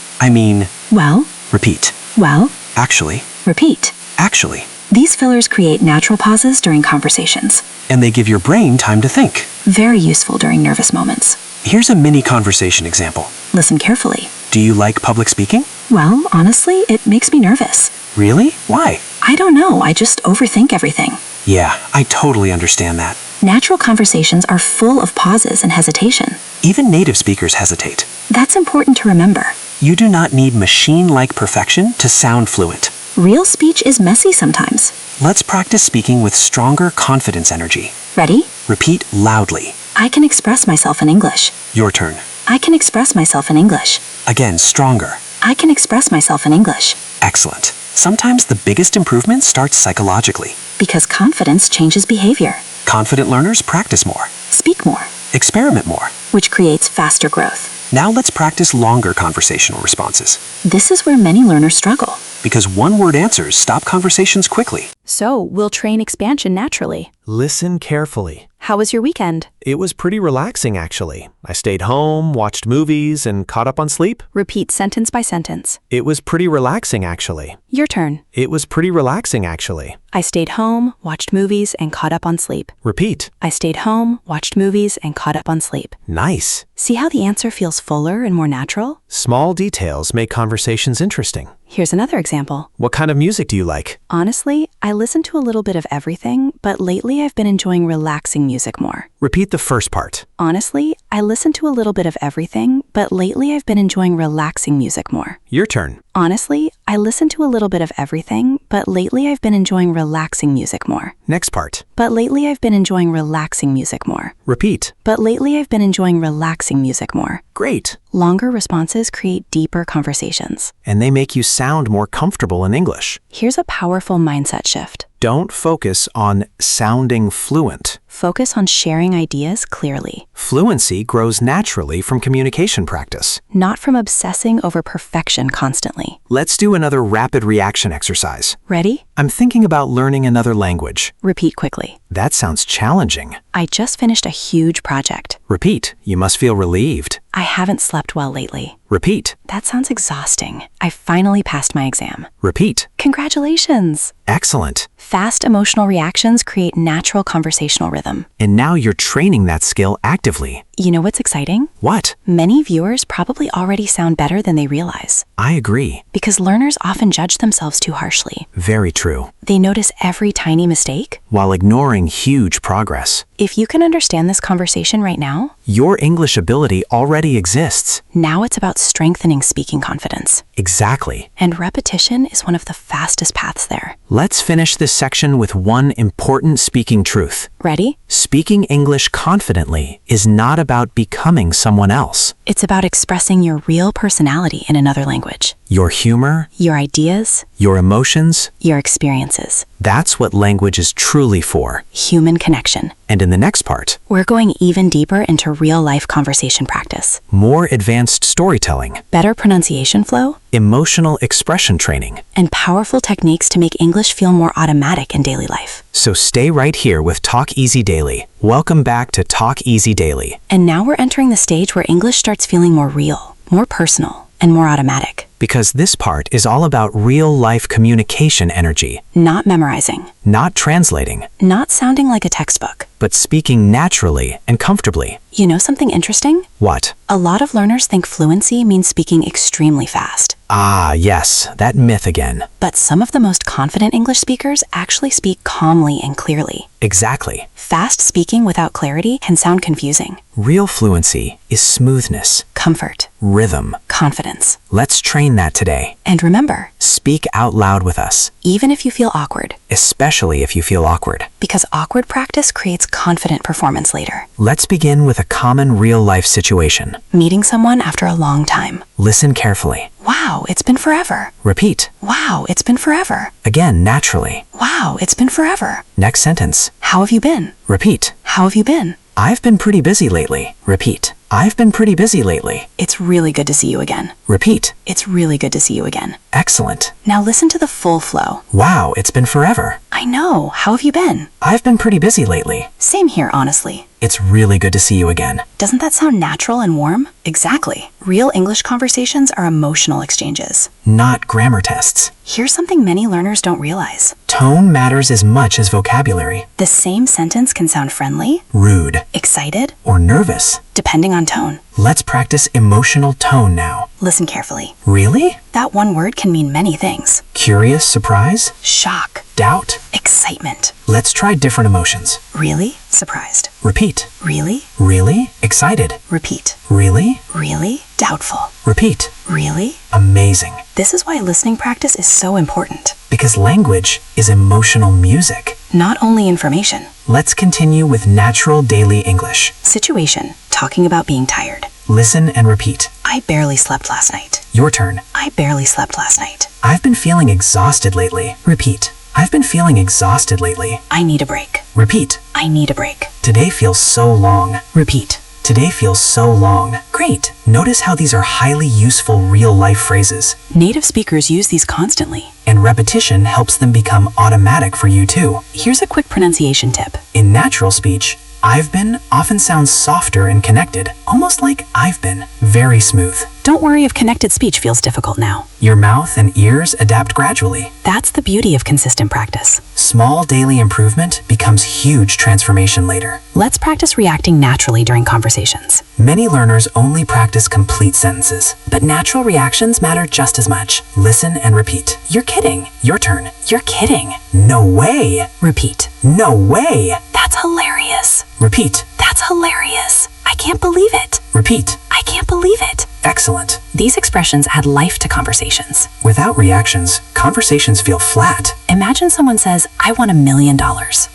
Well. repeat. Well. Actually, Repeat. actually. These fillers create natural pauses during conversations. And they give your brain time to think. Very useful during nervous moments. Here's a mini conversation example. Listen carefully. Do you like public speaking? Well, honestly, it makes me nervous. Really? Why? I don't know, I just overthink everything. Yeah, I totally understand that. Natural conversations are full of pauses and hesitation. Even native speakers hesitate. That's important to remember. You do not need machine-like perfection to sound fluent. Real speech is messy sometimes. Let's practice speaking with stronger confidence energy. Ready? Repeat loudly. I can express myself in English. Your turn. I can express myself in English. Again, stronger. I can express myself in English. Excellent. Sometimes the biggest improvement starts psychologically. Because confidence changes behavior. Confident learners practice more, Speak more, experiment more. which creates faster growth. Now let's practice longer conversational responses. This is where many learners struggle. Because one-word answers stop conversations quickly. So, we'll train expansion naturally. Listen carefully. How was your weekend? It was pretty relaxing, actually. I stayed home, watched movies, and caught up on sleep. Repeat sentence by sentence. It was pretty relaxing, actually. Your turn. It was pretty relaxing, actually. I stayed home, watched movies, and caught up on sleep. Repeat. I stayed home, watched movies, and caught up on sleep. Nice. See how the answer feels fuller and more natural? Small details make conversations interesting. Here's another example. What kind of music do you like? Honestly, I listen to a little bit of everything, but lately I've been enjoying relaxing music more. Repeat the first part. Honestly, I listen to a little bit of everything, but lately I've been enjoying relaxing music more. Your turn. Honestly, I listen to a little bit of everything, but lately I've been enjoying relaxing music more. Next part. But lately I've been enjoying relaxing music more. Repeat. But lately I've been enjoying relaxing music more. Great. Longer responses create deeper conversations. And they make you sound more comfortable in English. Here's a powerful mindset shift. Don't focus on sounding fluent. Focus on sharing ideas clearly, Fluency grows naturally from communication practice. not from obsessing over perfection constantly. Let's do another rapid reaction exercise. Ready? I'm thinking about learning another language. Repeat quickly. That sounds challenging. I just finished a huge project. Repeat. You must feel relieved. I haven't slept well lately. Repeat. That sounds exhausting. I finally passed my exam. Repeat. Congratulations! Excellent. Fast emotional reactions create natural conversational rhythm. And now you're training that skill actively. You know what's exciting? What? Many viewers probably already sound better than they realize, I agree. because learners often judge themselves too harshly. Very true. They notice every tiny mistake. While ignoring huge progress. If you can understand this conversation right now, Your English ability already exists. now it's about strengthening speaking confidence. Exactly. And repetition is one of the fastest paths there. Let's finish this section with one important speaking truth. Ready? Speaking English confidently is not about becoming someone else. It's about expressing your real personality in another language. Your humor, Your ideas, your emotions, your experiences. that's what language is truly for. Human connection. And in the next part, We're going even deeper into real-life conversation practice. more advanced storytelling, Better pronunciation flow, emotional expression training. and powerful techniques to make English feel more automatic in daily life. So stay right here with Talk Easy Daily. Welcome back to Talk Easy Daily. And now we're entering the stage where English starts feeling more real, more personal, and more automatic. Because this part is all about real-life communication energy, Not memorizing, not translating, not sounding like a textbook. but speaking naturally and comfortably. You know something interesting? What? A lot of learners think fluency means speaking extremely fast. Ah, yes, that myth again. But some of the most confident English speakers actually speak calmly and clearly. Exactly. Fast speaking without clarity can sound confusing. Real fluency is smoothness, Comfort, rhythm. confidence. Let's train that today. And remember, Speak out loud with us, even if you feel awkward, especially if you feel awkward. because awkward practice creates confident performance later. Let's begin with a common real-life situation. Meeting someone after a long time. Listen carefully. Wow, it's been forever. Repeat. Wow, it's been forever. Again, naturally. Wow, it's been forever. Next sentence. How have you been? Repeat. How have you been? I've been pretty busy lately. Repeat. I've been pretty busy lately. It's really good to see you again. Repeat. It's really good to see you again. Excellent. Now listen to the full flow. Wow, it's been forever. I know. How have you been? I've been pretty busy lately. Same here, honestly. It's really good to see you again. Doesn't that sound natural and warm? Exactly. Real English conversations are emotional exchanges. Not grammar tests. Here's something many learners don't realize. Tone matters as much as vocabulary. The same sentence can sound friendly, Rude excited, or nervous. depending on tone. Let's practice emotional tone now. Listen carefully. Really? That one word can mean many things. Curious, surprise, Shock, doubt. excitement. Let's try different emotions. Really? Surprised. Repeat. Really? Really? Excited. Repeat. Really? Really? Doubtful. Repeat. Really? Amazing. This is why listening practice is so important. Because language is emotional music. Not only information. Let's continue with natural daily English. Situation. Talking about being tired. Listen and repeat. I barely slept last night. Your turn. I barely slept last night. I've been feeling exhausted lately. Repeat. I've been feeling exhausted lately. I need a break. Repeat. I need a break. Today feels so long. Repeat. Today feels so long. Great. Notice how these are highly useful real-life phrases, Native speakers use these constantly. and repetition helps them become automatic for you too. Here's a quick pronunciation tip. In natural speech, I've been often sounds softer and connected, almost like I've been. Very smooth. Don't worry if connected speech feels difficult now. Your mouth and ears adapt gradually. That's the beauty of consistent practice. Small daily improvement becomes huge transformation later. Let's practice reacting naturally during conversations. Many learners only practice complete sentences, but natural reactions matter just as much. Listen and repeat. You're kidding. Your turn. You're kidding. No way. Repeat. No way. That's hilarious. Repeat. That's hilarious. I can't believe it. Repeat. I can't believe it. Excellent. These expressions add life to conversations. Without reactions, conversations feel flat. Imagine someone says, I want $1 million.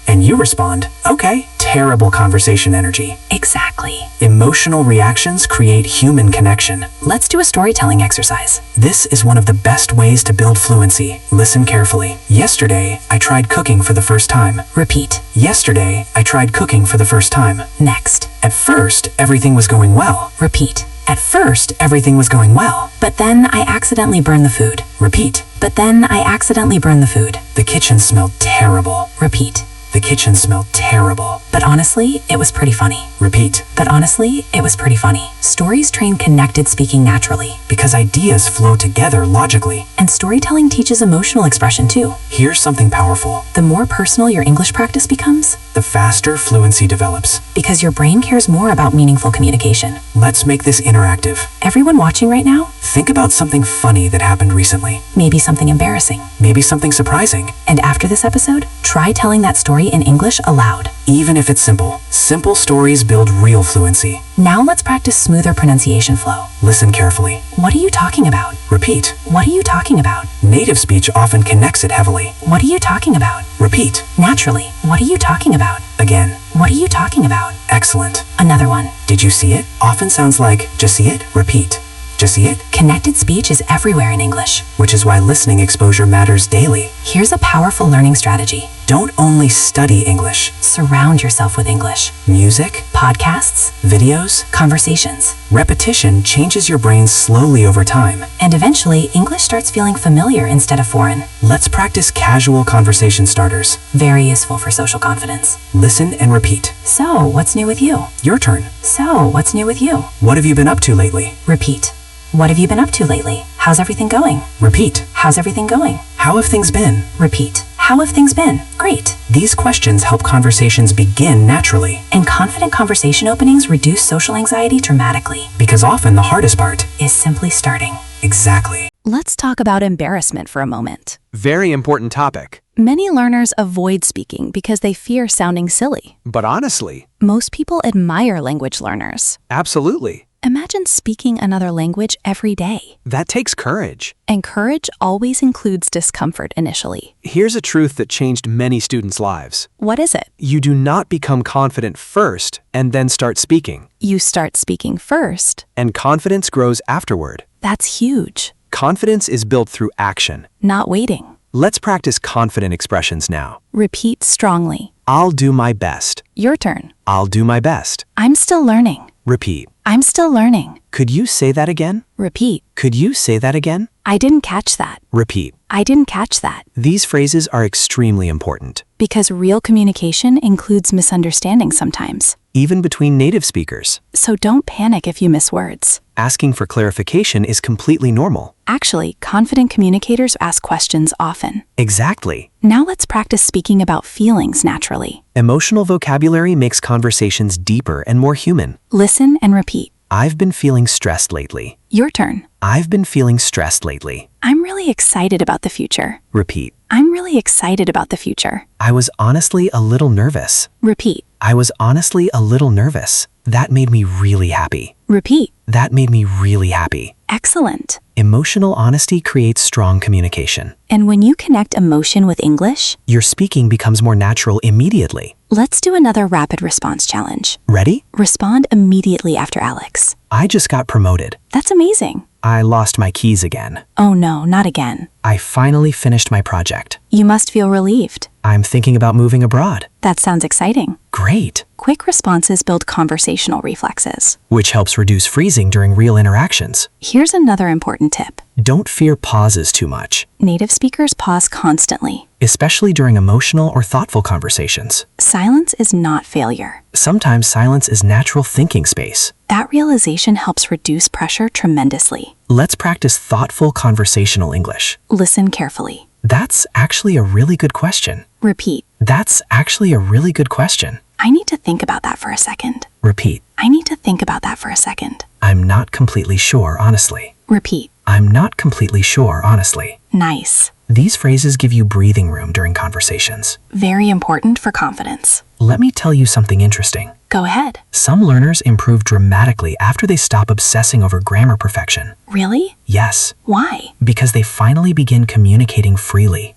And you respond, okay. Terrible conversation energy. Exactly. Emotional reactions create human connection. Let's do a storytelling exercise. This is one of the best ways to build fluency. Listen carefully. Yesterday, I tried cooking for the first time. Repeat. Yesterday, I tried cooking for the first time. Next. At first, everything was going well. Repeat. At first, everything was going well. But then I accidentally burned the food. Repeat. But then I accidentally burned the food. The kitchen smelled terrible. Repeat. The kitchen smelled terrible. But honestly, it was pretty funny. Repeat. But honestly, it was pretty funny. Stories train connected speaking naturally. Because ideas flow together logically. And storytelling teaches emotional expression too. Here's something powerful. The more personal your English practice becomes, The faster fluency develops. because your brain cares more about meaningful communication. Let's make this interactive. Everyone watching right now, Think about something funny that happened recently. maybe something embarrassing. Maybe something surprising. And after this episode, try telling that story in English aloud. Even if it's simple. Simple stories build real fluency. Now let's practice smoother pronunciation flow. Listen carefully. What are you talking about? Repeat. What are you talking about? Native speech often connects it heavily. What are you talking about? Repeat. Naturally. What are you talking about? Again. What are you talking about? Excellent. Another one. Did you see it? Often sounds like, just see it? Repeat. Just see it? Connected speech is everywhere in English. Which is why listening exposure matters daily. Here's a powerful learning strategy. Don't only study English. Surround yourself with English. Music, Podcasts, videos, conversations. repetition changes your brain slowly over time. And eventually, English starts feeling familiar instead of foreign. Let's practice casual conversation starters. Very useful for social confidence. Listen and repeat. So, what's new with you? Your turn. So, what's new with you? What have you been up to lately? Repeat. What have you been up to lately? How's everything going? Repeat. How's everything going? How have things been? Repeat. How have things been? Great. These questions help conversations begin naturally. And confident conversation openings reduce social anxiety dramatically. Because often the hardest part Is simply starting. Exactly. Let's talk about embarrassment for a moment. Very important topic. Many learners avoid speaking because they fear sounding silly. But honestly, Most people admire language learners. absolutely. Imagine speaking another language every day. That takes courage. And courage always includes discomfort initially. Here's a truth that changed many students' lives. What is it? You do not become confident first and then start speaking. You start speaking first. And confidence grows afterward. That's huge. Confidence is built through action. Not waiting. Let's practice confident expressions now. Repeat strongly. I'll do my best. Your turn. I'll do my best. I'm still learning. Repeat. I'm still learning. Could you say that again? Repeat. Could you say that again? I didn't catch that. Repeat. I didn't catch that. These phrases are extremely important, Because real communication includes misunderstanding sometimes. even between native speakers. So don't panic if you miss words. Asking for clarification is completely normal. Actually, confident communicators ask questions often. Exactly. Now let's practice speaking about feelings naturally. Emotional vocabulary makes conversations deeper and more human. Listen and repeat. I've been feeling stressed lately. Your turn. I've been feeling stressed lately. I'm really excited about the future. Repeat. I'm really excited about the future. I was honestly a little nervous. Repeat. I was honestly a little nervous. That made me really happy. Repeat. That made me really happy. Excellent. Emotional honesty creates strong communication. And when you connect emotion with English, Your speaking becomes more natural immediately. let's do another rapid response challenge. Ready? Respond immediately after Alex. I just got promoted. That's amazing. I lost my keys again. Oh no, not again. I finally finished my project. You must feel relieved. I'm thinking about moving abroad. That sounds exciting. Great. Quick responses build conversational reflexes. Which helps reduce freezing during real interactions. Here's another important tip. Don't fear pauses too much, Native speakers pause constantly. especially during emotional or thoughtful conversations. Silence is not failure. Sometimes silence is natural thinking space. That realization helps reduce pressure tremendously. Let's practice thoughtful conversational English. Listen carefully. That's actually a really good question. Repeat. That's actually a really good question. I need to think about that for a second. Repeat. I need to think about that for a second. I'm not completely sure, honestly. Repeat. I'm not completely sure, honestly. Nice. These phrases give you breathing room during conversations. Very important for confidence. Let me tell you something interesting. Go ahead. Some learners improve dramatically after they stop obsessing over grammar perfection. Really? Yes, Why? because they finally begin communicating freely.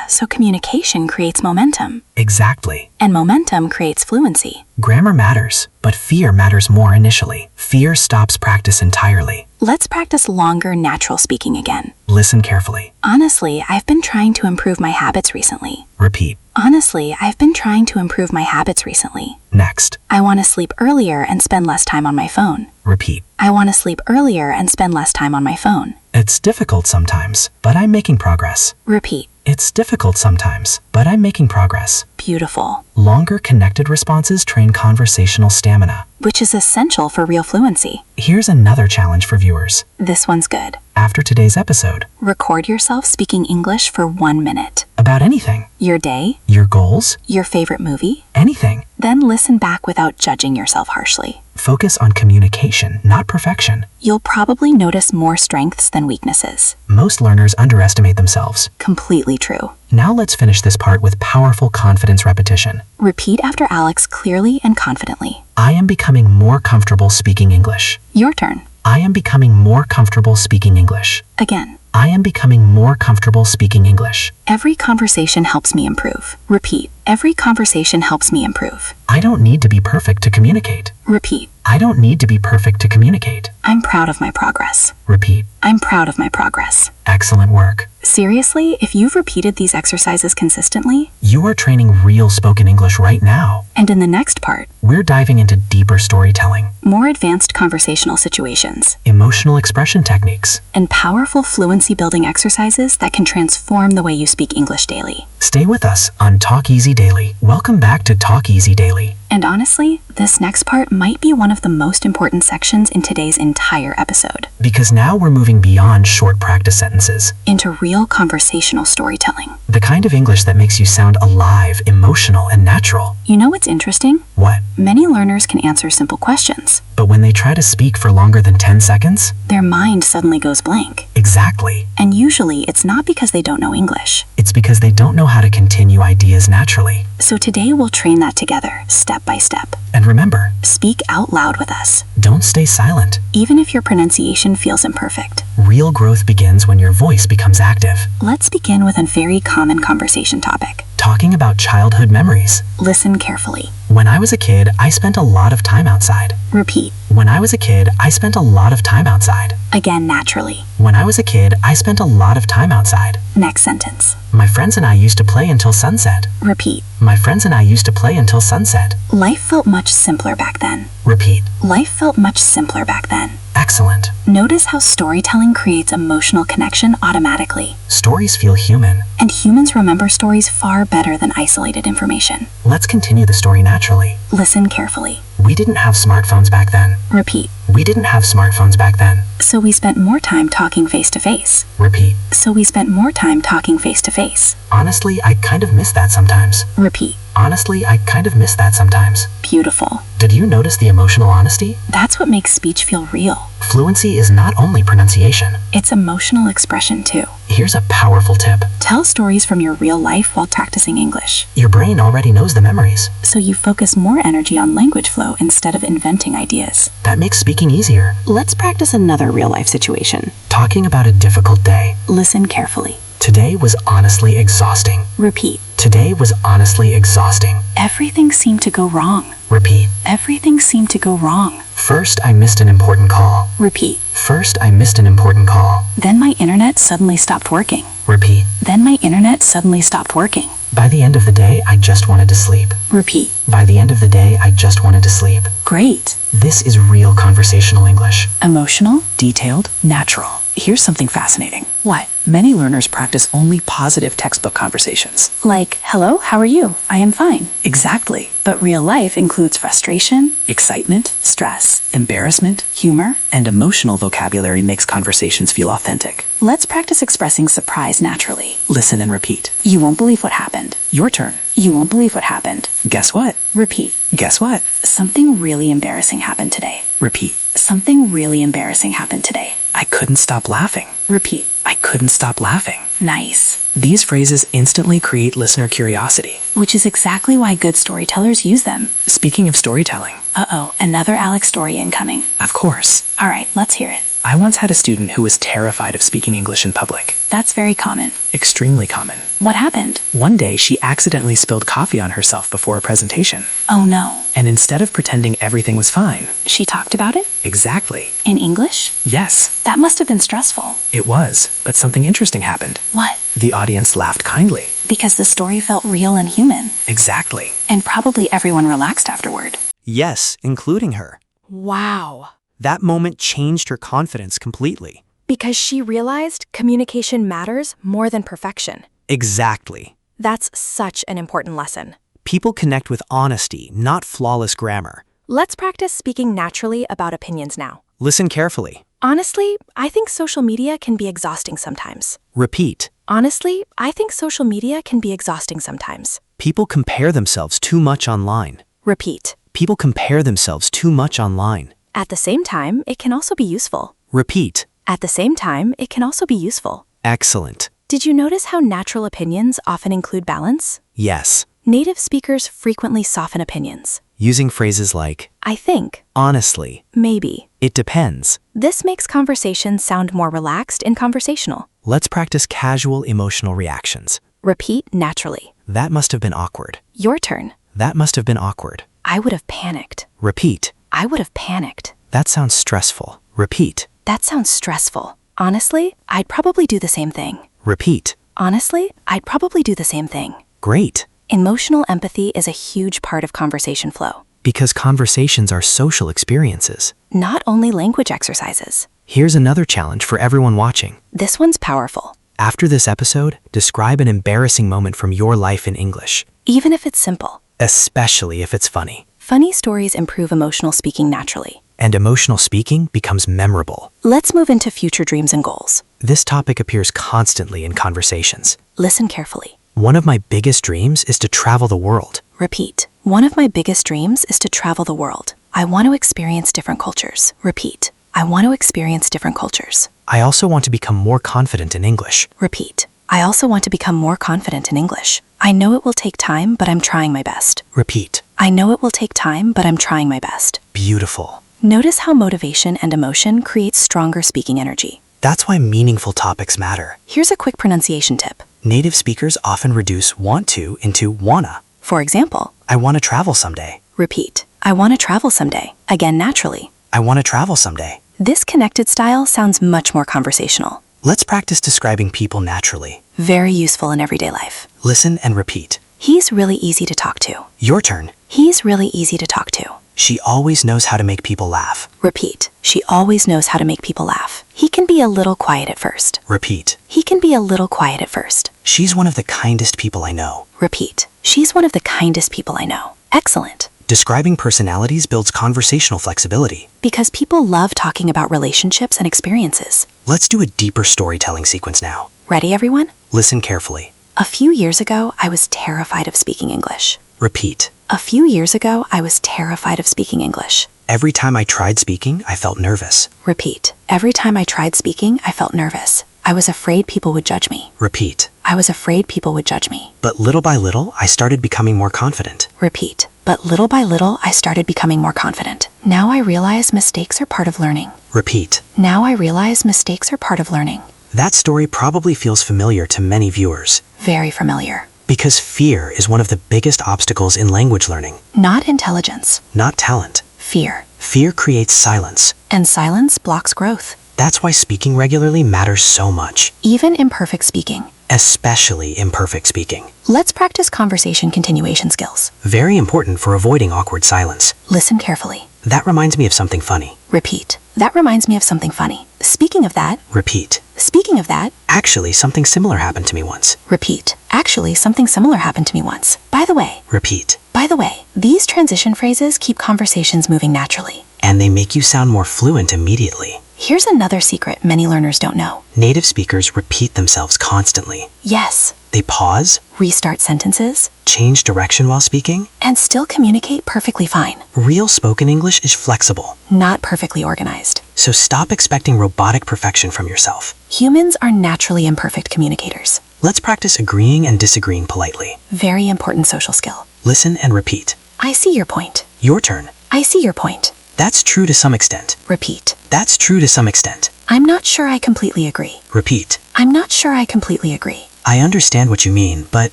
So communication creates momentum. Exactly. And momentum creates fluency. Grammar matters, but fear matters more initially. Fear stops practice entirely. Let's practice longer natural speaking again. Listen carefully. Honestly, I've been trying to improve my habits recently. Repeat. Honestly, I've been trying to improve my habits recently. Next. I want to sleep earlier and spend less time on my phone. Repeat. I want to sleep earlier and spend less time on my phone. It's difficult sometimes, but I'm making progress. Repeat. It's difficult sometimes, but I'm making progress. Beautiful. Longer connected responses train conversational stamina. Which is essential for real fluency. Here's another challenge for viewers. This one's good. After today's episode, Record yourself speaking English for 1 minute. about anything, Your day, your goals, your favorite movie. anything. Then listen back without judging yourself harshly. Focus on communication, not perfection. You'll probably notice more strengths than weaknesses. Most learners underestimate themselves. Completely true. Now let's finish this part with powerful confidence repetition. Repeat after Alex clearly and confidently. I am becoming more comfortable speaking English. Your turn. I am becoming more comfortable speaking English. Again. I am becoming more comfortable speaking English. Every conversation helps me improve. Repeat. Every conversation helps me improve. I don't need to be perfect to communicate. Repeat. I don't need to be perfect to communicate. I'm proud of my progress. Repeat. I'm proud of my progress. Excellent work. Seriously, if you've repeated these exercises consistently, You are training real spoken English right now. and in the next part, We're diving into deeper storytelling, more advanced conversational situations, emotional expression techniques. and powerful fluency building exercises that can transform the way you speak English daily. Stay with us on Talk Easy Daily. Welcome back to Talk Easy Daily. And honestly, this next part might be one of the most important sections in today's entire episode, Because now we're moving beyond short practice sentences, into real conversational storytelling. the kind of English that makes you sound alive, emotional, and natural. You know what's interesting? What? Many learners can answer simple questions. But when they try to speak for longer than 10 seconds? Their mind suddenly goes blank. Exactly. And usually it's not because they don't know English. It's because they don't know how to continue ideas naturally. So today we'll train that together, step by step. And remember, Speak out loud with us, don't stay silent. even if your pronunciation feels imperfect. Real growth begins when your voice becomes active. Let's begin with a very common conversation topic. Talking about childhood memories. Listen carefully. When I was a kid, I spent a lot of time outside. Repeat. When I was a kid, I spent a lot of time outside. Again naturally. When I was a kid, I spent a lot of time outside. Next sentence. My friends and I used to play until sunset. Repeat. My friends and I used to play until sunset. Life felt much simpler back then. Repeat. Life felt much simpler back then. Excellent. Notice how storytelling creates emotional connection automatically. Stories feel human. And humans remember stories far better than isolated information. Let's continue the story naturally. Listen carefully. We didn't have smartphones back then. Repeat. We didn't have smartphones back then. So we spent more time talking face to face. Repeat. So we spent more time talking face to face. Honestly, I kind of miss that sometimes. Repeat. Honestly, I kind of miss that sometimes. Beautiful. Did you notice the emotional honesty? That's what makes speech feel real. Fluency is not only pronunciation. It's emotional expression too. Here's a powerful tip. Tell stories from your real life while practicing English, Your brain already knows the memories. so you focus more energy on language flow instead of inventing ideas. That makes speaking easier. Let's practice another real life situation. Talking about a difficult day. Listen carefully. Today was honestly exhausting. Repeat. Today was honestly exhausting. Everything seemed to go wrong. Repeat. Everything seemed to go wrong. First, I missed an important call. Repeat. First, I missed an important call. Then my internet suddenly stopped working. Repeat. Then my internet suddenly stopped working. By the end of the day, I just wanted to sleep. Repeat. By the end of the day, I just wanted to sleep. Great. This is real conversational English. Emotional? Detailed, natural. Here's something fascinating. What? Many learners practice only positive textbook conversations. Like, hello, how are you? I am fine. Exactly. But real life includes frustration, Excitement, stress, embarrassment, humor. and emotional vocabulary makes conversations feel authentic. Let's practice expressing surprise naturally. Listen and repeat. You won't believe what happened. Your turn. You won't believe what happened. Guess what? Repeat. Guess what? Something really embarrassing happened today. Repeat. Something really embarrassing happened today. I couldn't stop laughing. Repeat. I couldn't stop laughing. Nice. These phrases instantly create listener curiosity. Which is exactly why good storytellers use them. Speaking of storytelling, Uh-oh, another Alex story incoming. of course, All right, let's hear it. I once had a student who was terrified of speaking English in public. That's very common. Extremely common. What happened? One day, she accidentally spilled coffee on herself before a presentation. Oh no. And instead of pretending everything was fine, She talked about it? exactly, In English? yes, That must have been stressful. it was, but something interesting happened. What? The audience laughed kindly. Because the story felt real and human. Exactly. And probably everyone relaxed afterward. Yes, including her. Wow. That moment changed her confidence completely. Because she realized communication matters more than perfection. Exactly. That's such an important lesson. People connect with honesty, not flawless grammar. Let's practice speaking naturally about opinions now. Listen carefully. Honestly, I think social media can be exhausting sometimes. Repeat. Honestly, I think social media can be exhausting sometimes. People compare themselves too much online. Repeat. People compare themselves too much online. At the same time, it can also be useful. Repeat. At the same time, it can also be useful. Excellent. Did you notice how natural opinions often include balance? Yes. Native speakers frequently soften opinions. Using phrases like, I think, honestly, maybe. it depends. This makes conversations sound more relaxed and conversational. Let's practice casual emotional reactions. Repeat naturally. That must have been awkward. Your turn. That must have been awkward. I would have panicked. Repeat. I would have panicked. That sounds stressful. Repeat. That sounds stressful. Honestly, I'd probably do the same thing. Repeat. Honestly, I'd probably do the same thing. Great. Emotional empathy is a huge part of conversation flow. Because conversations are social experiences. Not only language exercises. Here's another challenge for everyone watching. This one's powerful. After this episode, describe an embarrassing moment from your life in English, Even if it's simple. especially if it's funny. Funny stories improve emotional speaking naturally. And emotional speaking becomes memorable. Let's move into future dreams and goals. This topic appears constantly in conversations. Listen carefully. One of my biggest dreams is to travel the world. Repeat. One of my biggest dreams is to travel the world. I want to experience different cultures. Repeat. I want to experience different cultures. I also want to become more confident in English. Repeat. I also want to become more confident in English. I know it will take time, but I'm trying my best. Repeat. I know it will take time, but I'm trying my best. Beautiful. Notice how motivation and emotion create stronger speaking energy. That's why meaningful topics matter. Here's a quick pronunciation tip. Native speakers often reduce want to into wanna. For example, I want to travel someday. repeat. I want to travel someday. Again, naturally. I want to travel someday. This connected style sounds much more conversational. Let's practice describing people naturally. Very useful in everyday life. Listen and repeat. He's really easy to talk to. Your turn. He's really easy to talk to. She always knows how to make people laugh. Repeat. She always knows how to make people laugh. He can be a little quiet at first. Repeat. He can be a little quiet at first. She's one of the kindest people I know. Repeat. She's one of the kindest people I know. Excellent. Describing personalities builds conversational flexibility. Because people love talking about relationships and experiences. Let's do a deeper storytelling sequence now. Ready, everyone? Listen carefully. A few years ago, I was terrified of speaking English. Repeat. A few years ago, I was terrified of speaking English. Every time I tried speaking, I felt nervous. Repeat. Every time I tried speaking, I felt nervous. I was afraid people would judge me. Repeat. I was afraid people would judge me. But little by little, I started becoming more confident. Repeat. But little by little, I started becoming more confident. Now I realize mistakes are part of learning. Repeat. Now I realize mistakes are part of learning. That story probably feels familiar to many viewers. Very familiar. Because fear is one of the biggest obstacles in language learning. Not intelligence. Not talent. Fear. Fear creates silence. And silence blocks growth. That's why speaking regularly matters so much. Even imperfect speaking. Especially imperfect speaking. Let's practice conversation continuation skills. Very important for avoiding awkward silence. Listen carefully. That reminds me of something funny. Repeat. That reminds me of something funny. Speaking of that. Repeat. Speaking of that. Actually, something similar happened to me once. Repeat. Actually, something similar happened to me once. By the way. Repeat. By the way, these transition phrases keep conversations moving naturally. And they make you sound more fluent immediately. Here's another secret many learners don't know. Native speakers repeat themselves constantly. Yes. They pause, Restart sentences, change direction while speaking. and still communicate perfectly fine. Real spoken English is flexible. Not perfectly organized. So stop expecting robotic perfection from yourself. Humans are naturally imperfect communicators. Let's practice agreeing and disagreeing politely. Very important social skill. Listen and repeat. I see your point. Your turn. I see your point. That's true to some extent. Repeat. That's true to some extent. I'm not sure I completely agree. Repeat. I'm not sure I completely agree. I understand what you mean, but...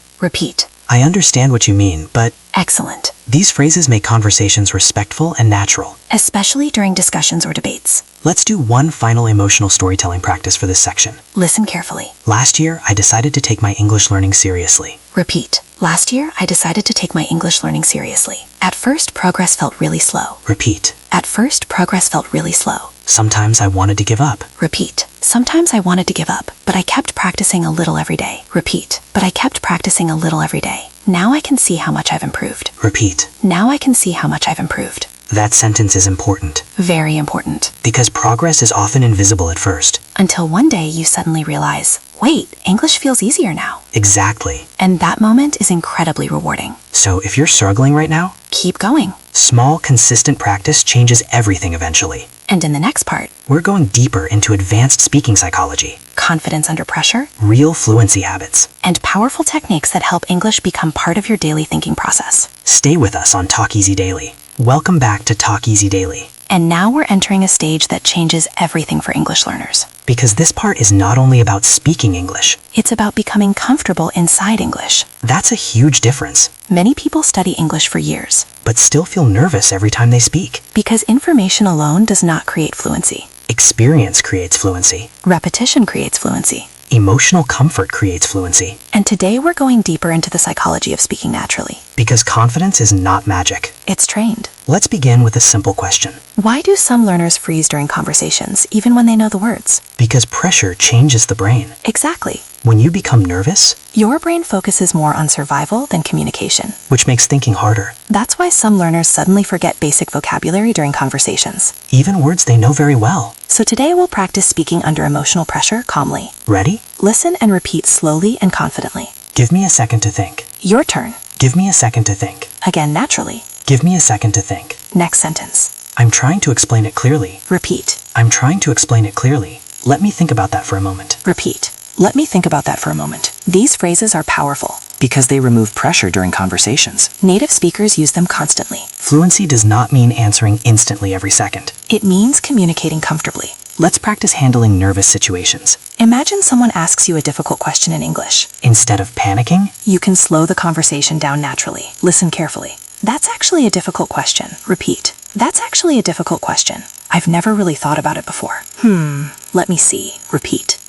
Repeat. I understand what you mean, but... Excellent. These phrases make conversations respectful and natural. Especially during discussions or debates. Let's do one final emotional storytelling practice for this section. Listen carefully. Last year, I decided to take my English learning seriously. Repeat. Last year, I decided to take my English learning seriously. At first, progress felt really slow. Repeat. At first, progress felt really slow. Sometimes I wanted to give up. Repeat. Sometimes I wanted to give up, but I kept practicing a little every day. Repeat. But I kept practicing a little every day. Now I can see how much I've improved. Repeat. Now I can see how much I've improved. That sentence is important. Very important. Because progress is often invisible at first. Until one day you suddenly realize, wait, English feels easier now. Exactly. And that moment is incredibly rewarding. So if you're struggling right now, Keep going. small, consistent practice changes everything eventually. And in the next part, We're going deeper into advanced speaking psychology, confidence under pressure, real fluency habits. and powerful techniques that help English become part of your daily thinking process. Stay with us on Talk Easy Daily. Welcome back to Talk Easy Daily. And now we're entering a stage that changes everything for English learners. Because this part is not only about speaking English, It's about becoming comfortable inside English. that's a huge difference, Many people study English for years but still feel nervous every time they speak. because information alone does not create fluency. Experience creates fluency. Repetition creates fluency. Emotional comfort creates fluency. And today we're going deeper into the psychology of speaking naturally. Because confidence is not magic. It's trained. Let's begin with a simple question. Why do some learners freeze during conversations, even when they know the words? Because pressure changes the brain. Exactly. When you become nervous, Your brain focuses more on survival than communication. which makes thinking harder, That's why some learners suddenly forget basic vocabulary during conversations. even words they know very well. So today we'll practice speaking under emotional pressure calmly. Ready? Listen and repeat slowly and confidently. Give me a second to think. Your turn. Give me a second to think. Again naturally. Give me a second to think. Next sentence. I'm trying to explain it clearly. Repeat. I'm trying to explain it clearly. Let me think about that for a moment. Repeat. Let me think about that for a moment. These phrases are powerful. Because they remove pressure during conversations. Native speakers use them constantly. Fluency does not mean answering instantly every second. It means communicating comfortably. Let's practice handling nervous situations. Imagine someone asks you a difficult question in English. Instead of panicking, You can slow the conversation down naturally. Listen carefully. That's actually a difficult question. Repeat. That's actually a difficult question. I've never really thought about it before. Let me see. Repeat.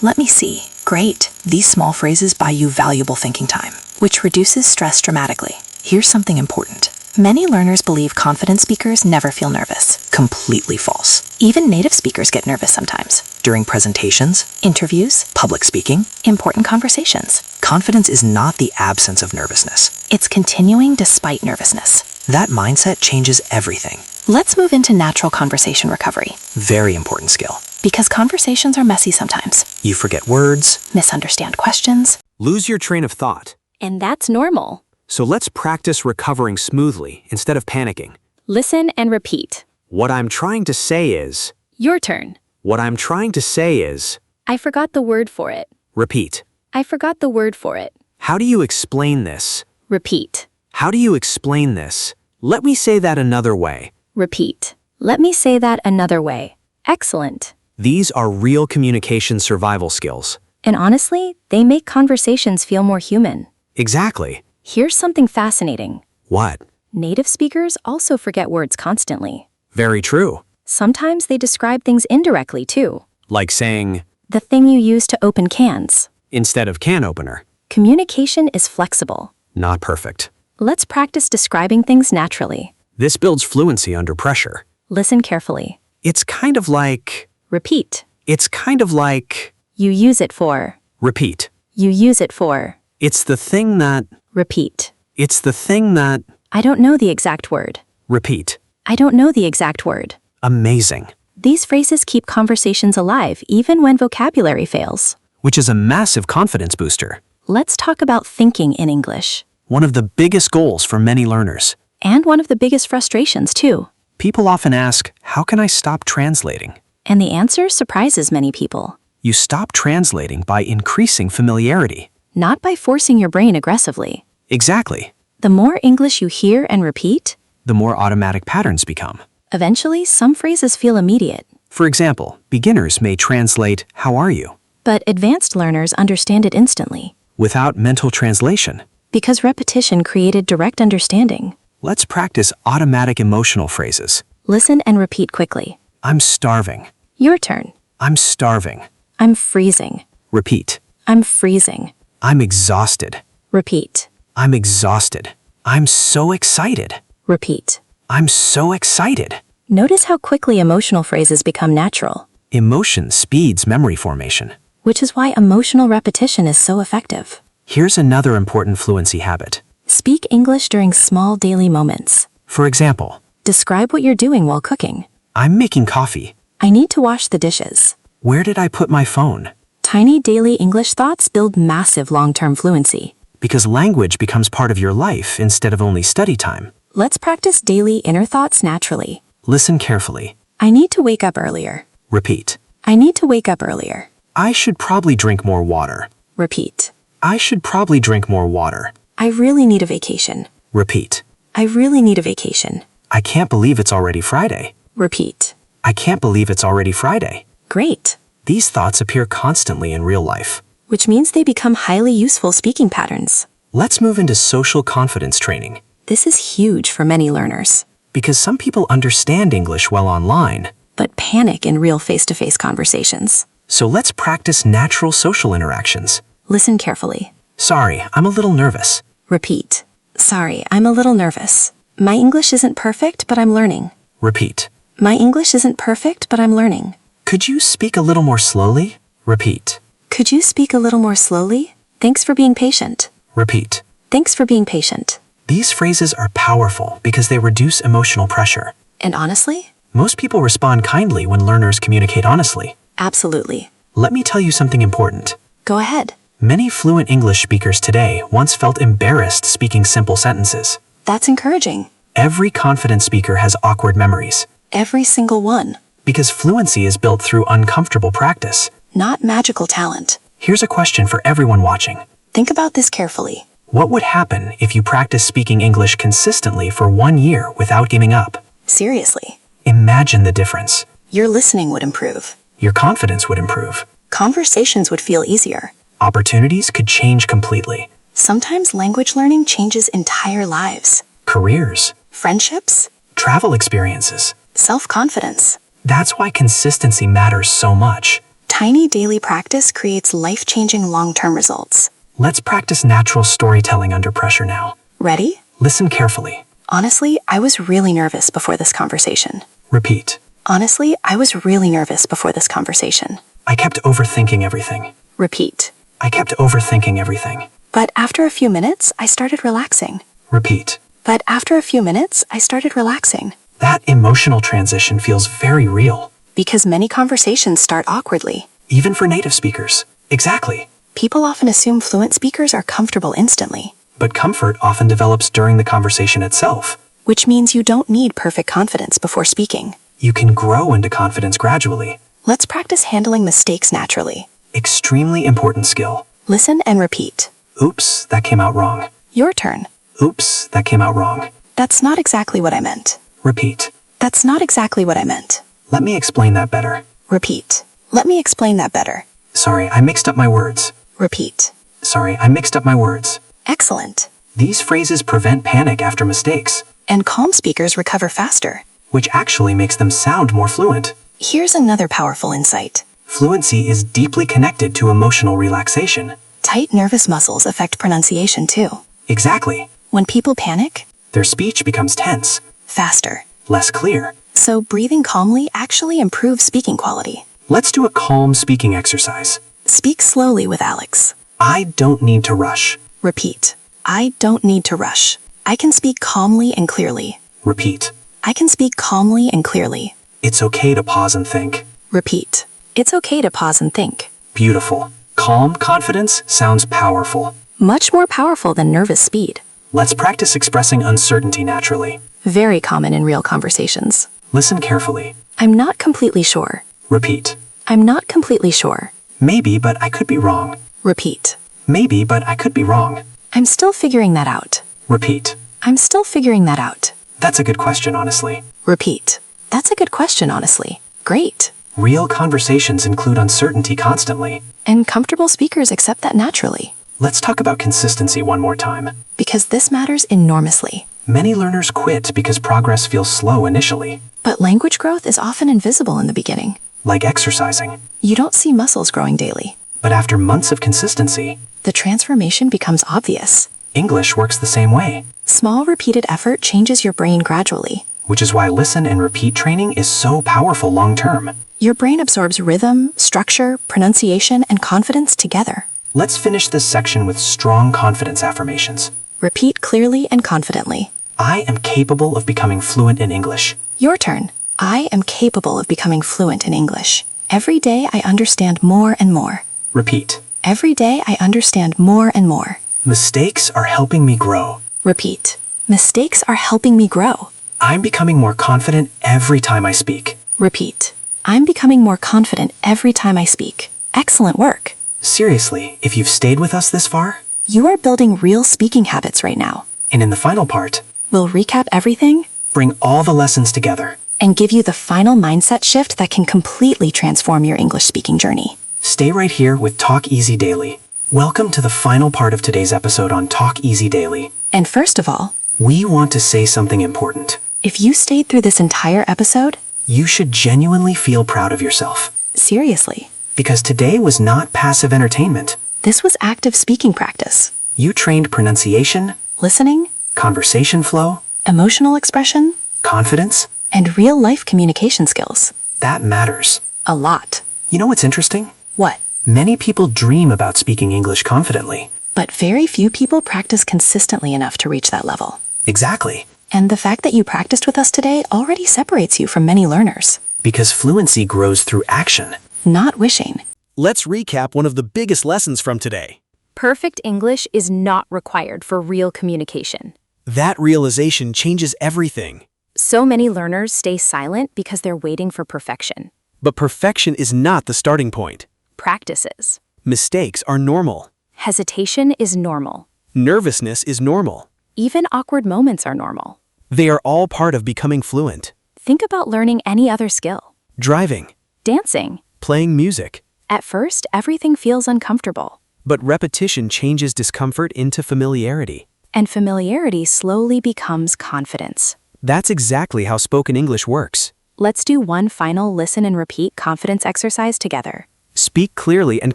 Let me see. Great. These small phrases buy you valuable thinking time, which reduces stress dramatically. Here's something important. Many learners believe confident speakers never feel nervous. Completely false. Even native speakers get nervous sometimes. During presentations, Interviews, public speaking, important conversations. confidence is not the absence of nervousness. It's continuing despite nervousness. That mindset changes everything. Let's move into natural conversation recovery. Very important skill. Because conversations are messy sometimes. You forget words. Misunderstand questions. Lose your train of thought. And that's normal. So let's practice recovering smoothly instead of panicking. Listen and repeat. What I'm trying to say is, Your turn. what I'm trying to say is, I forgot the word for it. repeat. I forgot the word for it. How do you explain this? Repeat. How do you explain this? Let me say that another way. Repeat. Let me say that another way. Excellent. These are real communication survival skills. And honestly, they make conversations feel more human. Exactly. Here's something fascinating. What? Native speakers also forget words constantly. Very true. Sometimes they describe things indirectly too. Like saying, The thing you use to open cans. instead of can opener. Communication is flexible. Not perfect. Let's practice describing things naturally. This builds fluency under pressure. Listen carefully. It's kind of like, Repeat. it's kind of like, You use it for. repeat. You use it for. It's the thing that, Repeat. it's the thing that, I don't know the exact word. repeat. I don't know the exact word. Amazing. These phrases keep conversations alive even when vocabulary fails. Which is a massive confidence booster. Let's talk about thinking in English. One of the biggest goals for many learners. And one of the biggest frustrations, too. People often ask, how can I stop translating? And the answer surprises many people. You stop translating by increasing familiarity. Not by forcing your brain aggressively. Exactly. The more English you hear and repeat, The more automatic patterns become. eventually some phrases feel immediate. For example, beginners may translate, how are you? But advanced learners understand it instantly. Without mental translation. Because repetition created direct understanding. Let's practice automatic emotional phrases. Listen and repeat quickly. I'm starving. Your turn. I'm starving. I'm freezing. Repeat. I'm freezing. I'm exhausted. Repeat. I'm exhausted. I'm so excited. Repeat. I'm so excited. Notice how quickly emotional phrases become natural, Emotion speeds memory formation. which is why emotional repetition is so effective. Here's another important fluency habit. Speak English during small daily moments. For example, Describe what you're doing while cooking. I'm making coffee. I need to wash the dishes. Where did I put my phone? Tiny daily English thoughts build massive long-term fluency. Because language becomes part of your life instead of only study time. Let's practice daily inner thoughts naturally. Listen carefully. I need to wake up earlier. Repeat. I need to wake up earlier. I should probably drink more water. Repeat. I should probably drink more water. I really need a vacation. Repeat. I really need a vacation. I can't believe it's already Friday. Repeat. I can't believe it's already Friday. Great. These thoughts appear constantly in real life. Which means they become highly useful speaking patterns. Let's move into social confidence training. This is huge for many learners, Because some people understand English well online. but panic in real face-to-face conversations. So let's practice natural social interactions. Listen carefully. Sorry, I'm a little nervous. Repeat. Sorry, I'm a little nervous. My English isn't perfect, but I'm learning. Repeat. My English isn't perfect, but I'm learning. Could you speak a little more slowly? Repeat. Could you speak a little more slowly? Thanks for being patient. Repeat. Thanks for being patient. These phrases are powerful because they reduce emotional pressure. And honestly? Most people respond kindly when learners communicate honestly. Absolutely. Let me tell you something important. Go ahead. Many fluent English speakers today once felt embarrassed speaking simple sentences. That's encouraging. Every confident speaker has awkward memories. Every single one. Because fluency is built through uncomfortable practice. Not magical talent. Here's a question for everyone watching. Think about this carefully. What would happen if you practice speaking English consistently for 1 year without giving up? Seriously. Imagine the difference. Your listening would improve. Your confidence would improve. Conversations would feel easier. Opportunities could change completely. Sometimes language learning changes entire lives. Careers, Friendships, travel experiences. self-confidence. That's why consistency matters so much. Tiny daily practice creates life-changing long-term results. Let's practice natural storytelling under pressure now. Ready? Listen carefully. Honestly, I was really nervous before this conversation. Repeat. Honestly, I was really nervous before this conversation. I kept overthinking everything. Repeat. I kept overthinking everything. But after a few minutes, I started relaxing. Repeat. But after a few minutes, I started relaxing. That emotional transition feels very real. Because many conversations start awkwardly. Even for native speakers. Exactly. People often assume fluent speakers are comfortable instantly, But comfort often develops during the conversation itself. which means you don't need perfect confidence before speaking. You can grow into confidence gradually. Let's practice handling mistakes naturally. Extremely important skill. Listen and repeat. Oops, that came out wrong. Your turn. Oops, that came out wrong. That's not exactly what I meant. Repeat. That's not exactly what I meant. Let me explain that better. Repeat. Let me explain that better. Sorry, I mixed up my words. Repeat. Sorry, I mixed up my words. Excellent. These phrases prevent panic after mistakes, And calm speakers recover faster. which actually makes them sound more fluent. Here's another powerful insight. Fluency is deeply connected to emotional relaxation. Tight nervous muscles affect pronunciation too. Exactly. When people panic, Their speech becomes tense, faster. less clear. So breathing calmly actually improves speaking quality. Let's do a calm speaking exercise. Speak slowly with Alex. I don't need to rush. Repeat. I don't need to rush. I can speak calmly and clearly. Repeat. I can speak calmly and clearly. It's okay to pause and think. Repeat. It's okay to pause and think. Beautiful. Calm confidence sounds powerful. Much more powerful than nervous speed. Let's practice expressing uncertainty naturally. Very common in real conversations. Listen carefully. I'm not completely sure. Repeat. I'm not completely sure. Maybe, but I could be wrong. Repeat. Maybe, but I could be wrong. I'm still figuring that out. Repeat. I'm still figuring that out. That's a good question, honestly. Repeat. That's a good question, honestly. Great. Real conversations include uncertainty constantly. And comfortable speakers accept that naturally. Let's talk about consistency one more time. Because this matters enormously. Many learners quit because progress feels slow initially, But language growth is often invisible in the beginning. like exercising. You don't see muscles growing daily. But after months of consistency, The transformation becomes obvious. English works the same way. Small repeated effort changes your brain gradually. which is why listen and repeat training is so powerful long-term. Your brain absorbs rhythm, structure, pronunciation, and confidence together. Let's finish this section with strong confidence affirmations. Repeat clearly and confidently. I am capable of becoming fluent in English. Your turn. I am capable of becoming fluent in English. Every day I understand more and more. Repeat. Every day I understand more and more. Mistakes are helping me grow. Repeat. Mistakes are helping me grow. I'm becoming more confident every time I speak. Repeat. I'm becoming more confident every time I speak. Excellent work. Seriously, if you've stayed with us this far, You are building real speaking habits right now. and in the final part, We'll recap everything bring all the lessons together. and give you the final mindset shift that can completely transform your English speaking journey. Stay right here with Talk Easy Daily. Welcome to the final part of today's episode on Talk Easy Daily. And first of all, We want to say something important. if you stayed through this entire episode, You should genuinely feel proud of yourself. seriously, Because today was not passive entertainment. this was active speaking practice. You trained pronunciation, Listening, conversation flow, emotional expression, confidence. and real life communication skills. That matters. A lot. You know what's interesting? What? Many people dream about speaking English confidently. But very few people practice consistently enough to reach that level. Exactly. And the fact that you practiced with us today already separates you from many learners. Because fluency grows through action. Not wishing. Let's recap one of the biggest lessons from today. Perfect English is not required for real communication. That realization changes everything. So many learners stay silent because they're waiting for perfection. But perfection is not the starting point. Practices. Mistakes are normal. Hesitation is normal. Nervousness is normal. Even awkward moments are normal. They are all part of becoming fluent. Think about learning any other skill. Driving, Dancing. playing music. At first, everything feels uncomfortable. But repetition changes discomfort into familiarity. And familiarity slowly becomes confidence. That's exactly how spoken English works. Let's do one final listen and repeat confidence exercise together. Speak clearly and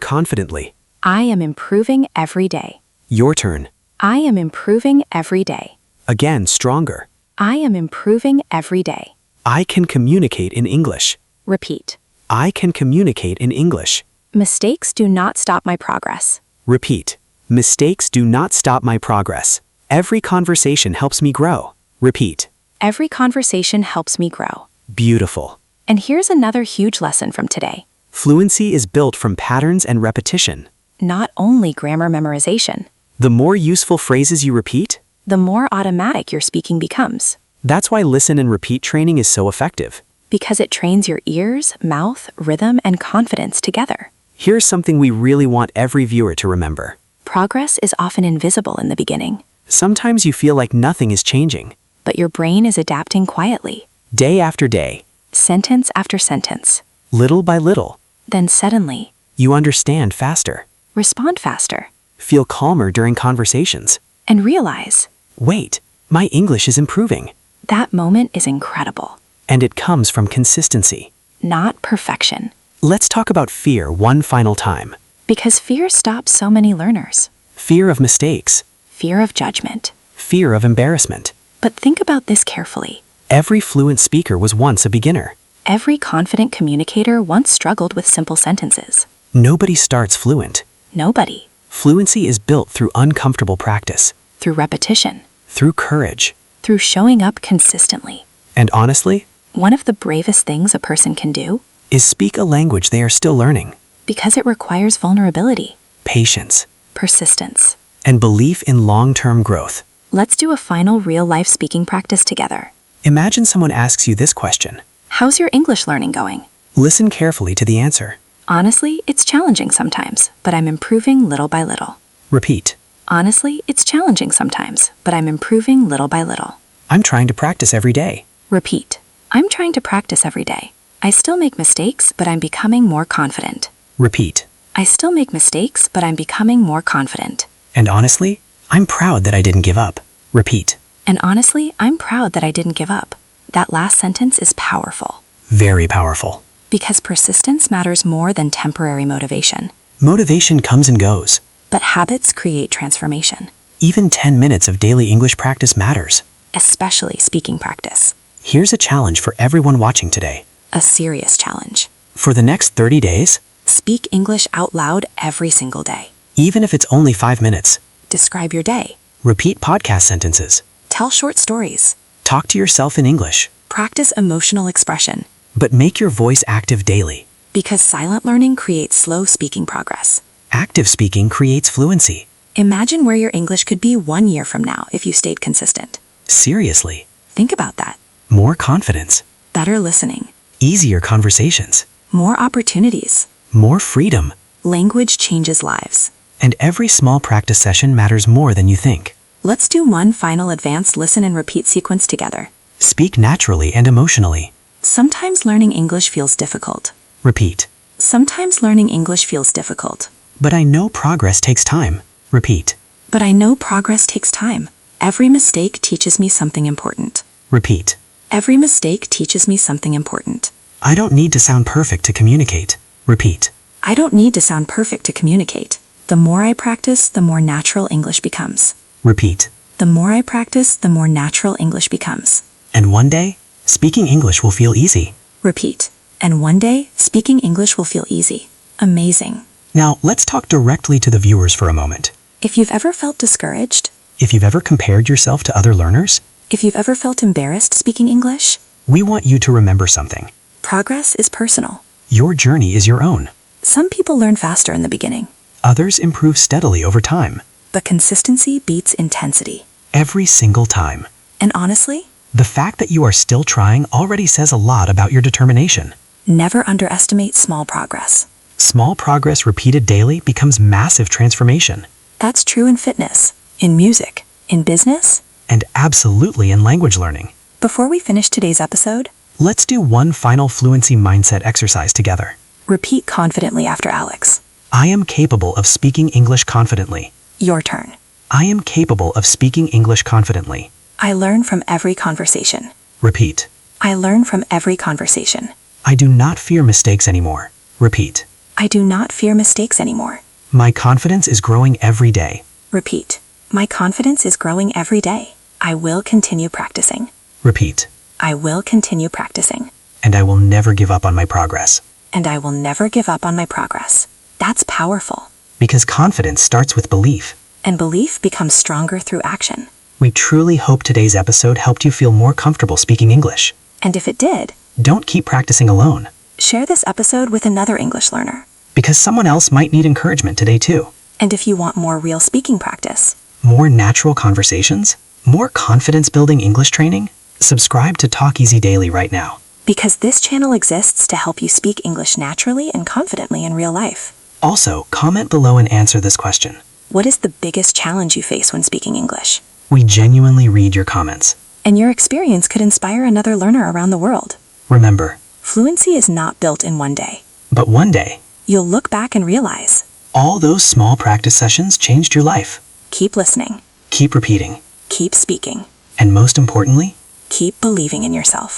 confidently. I am improving every day. Your turn. I am improving every day. Again, stronger. I am improving every day. I can communicate in English. Repeat. I can communicate in English. Mistakes do not stop my progress. Repeat. Mistakes do not stop my progress. Every conversation helps me grow. Repeat. Every conversation helps me grow. Beautiful. And here's another huge lesson from today. Fluency is built from patterns and repetition. Not only grammar memorization. The more useful phrases you repeat, The more automatic your speaking becomes. that's why listen and repeat training is so effective. Because it trains your ears, mouth, rhythm, and confidence together. Here's something we really want every viewer to remember. Progress is often invisible in the beginning, Sometimes you feel like nothing is changing. but your brain is adapting quietly, Day after day, sentence after sentence. little by little, Then suddenly, you understand faster, respond faster, feel calmer during conversations. and realize Wait, my English is improving. that moment is incredible, And it comes from consistency. not perfection. Let's talk about fear one final time. Because fear stops so many learners. Fear of mistakes, Fear of judgment. fear of embarrassment. But think about this carefully. Every fluent speaker was once a beginner. Every confident communicator once struggled with simple sentences. Nobody starts fluent. Nobody. Fluency is built through uncomfortable practice, Through repetition. through courage, Through showing up consistently. and honestly, One of the bravest things a person can do, is speak a language they are still learning. because it requires vulnerability, Patience, persistence. and belief in long-term growth. Let's do a final real-life speaking practice together. Imagine someone asks you this question. How's your English learning going? Listen carefully to the answer. Honestly, it's challenging sometimes, but I'm improving little by little. Repeat. Honestly, it's challenging sometimes, but I'm improving little by little. I'm trying to practice every day. Repeat. I'm trying to practice every day. I still make mistakes, but I'm becoming more confident. Repeat. I still make mistakes, but I'm becoming more confident. And honestly, I'm proud that I didn't give up. Repeat. And honestly, I'm proud that I didn't give up. That last sentence is powerful. Very powerful. Because persistence matters more than temporary motivation. Motivation comes and goes. But habits create transformation, Even 10 minutes of daily English practice matters. especially speaking practice. Here's a challenge for everyone watching today. A serious challenge. For the next 30 days, Speak English out loud every single day. even if it's only 5 minutes, Describe your day. repeat podcast sentences. Tell short stories. Talk to yourself in English, Practice emotional expression. but make your voice active daily. Because silent learning creates slow speaking progress. Active speaking creates fluency. Imagine where your English could be 1 year from now if you stayed consistent. Seriously, Think about that. more confidence, Better listening. easier conversations, More opportunities. more freedom, Language changes lives. and every small practice session matters more than you think. Let's do one final advanced listen and repeat sequence together. Speak naturally and emotionally. Sometimes learning English feels difficult. Repeat. Sometimes learning English feels difficult. But I know progress takes time. Repeat. But I know progress takes time. Every mistake teaches me something important. Repeat. Every mistake teaches me something important. I don't need to sound perfect to communicate. Repeat. I don't need to sound perfect to communicate. The more I practice, the more natural English becomes. Repeat. The more I practice, the more natural English becomes. And one day, speaking English will feel easy. Repeat. And one day, speaking English will feel easy. Amazing. Now, let's talk directly to the viewers for a moment. If you've ever felt discouraged, If you've ever compared yourself to other learners, if you've ever felt embarrassed speaking English, we want you to remember something. progress is personal. Your journey is your own. Some people learn faster in the beginning, Others improve steadily over time. but consistency beats intensity. Every single time. And honestly, The fact that you are still trying already says a lot about your determination. never underestimate small progress. Small progress repeated daily becomes massive transformation. That's true in fitness, in music, in business. And absolutely in language learning. Before we finish today's episode, Let's do one final fluency mindset exercise together. repeat confidently after Alex. I am capable of speaking English confidently. Your turn. I am capable of speaking English confidently. I learn from every conversation. Repeat. I learn from every conversation. I do not fear mistakes anymore. Repeat. I do not fear mistakes anymore. My confidence is growing every day. Repeat. My confidence is growing every day. I will continue practicing. Repeat. I will continue practicing. And I will never give up on my progress. And I will never give up on my progress. That's powerful. Because confidence starts with belief. And belief becomes stronger through action. We truly hope today's episode helped you feel more comfortable speaking English. And if it did, Don't keep practicing alone, share this episode with another English learner. because someone else might need encouragement today too. And if you want more real speaking practice, More natural conversations? More confidence-building English training? Subscribe to Talk Easy Daily right now. because this channel exists to help you speak English naturally and confidently in real life. Also, comment below and answer this question. What is the biggest challenge you face when speaking English? We genuinely read your comments. And your experience could inspire another learner around the world. Remember, Fluency is not built in one day. but one day, You'll look back and realize. all those small practice sessions changed your life. Keep listening. Keep repeating. Keep speaking. And most importantly, Keep believing in yourself.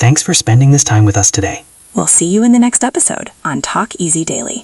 thanks for spending this time with us today. We'll see you in the next episode on Talk Easy Daily.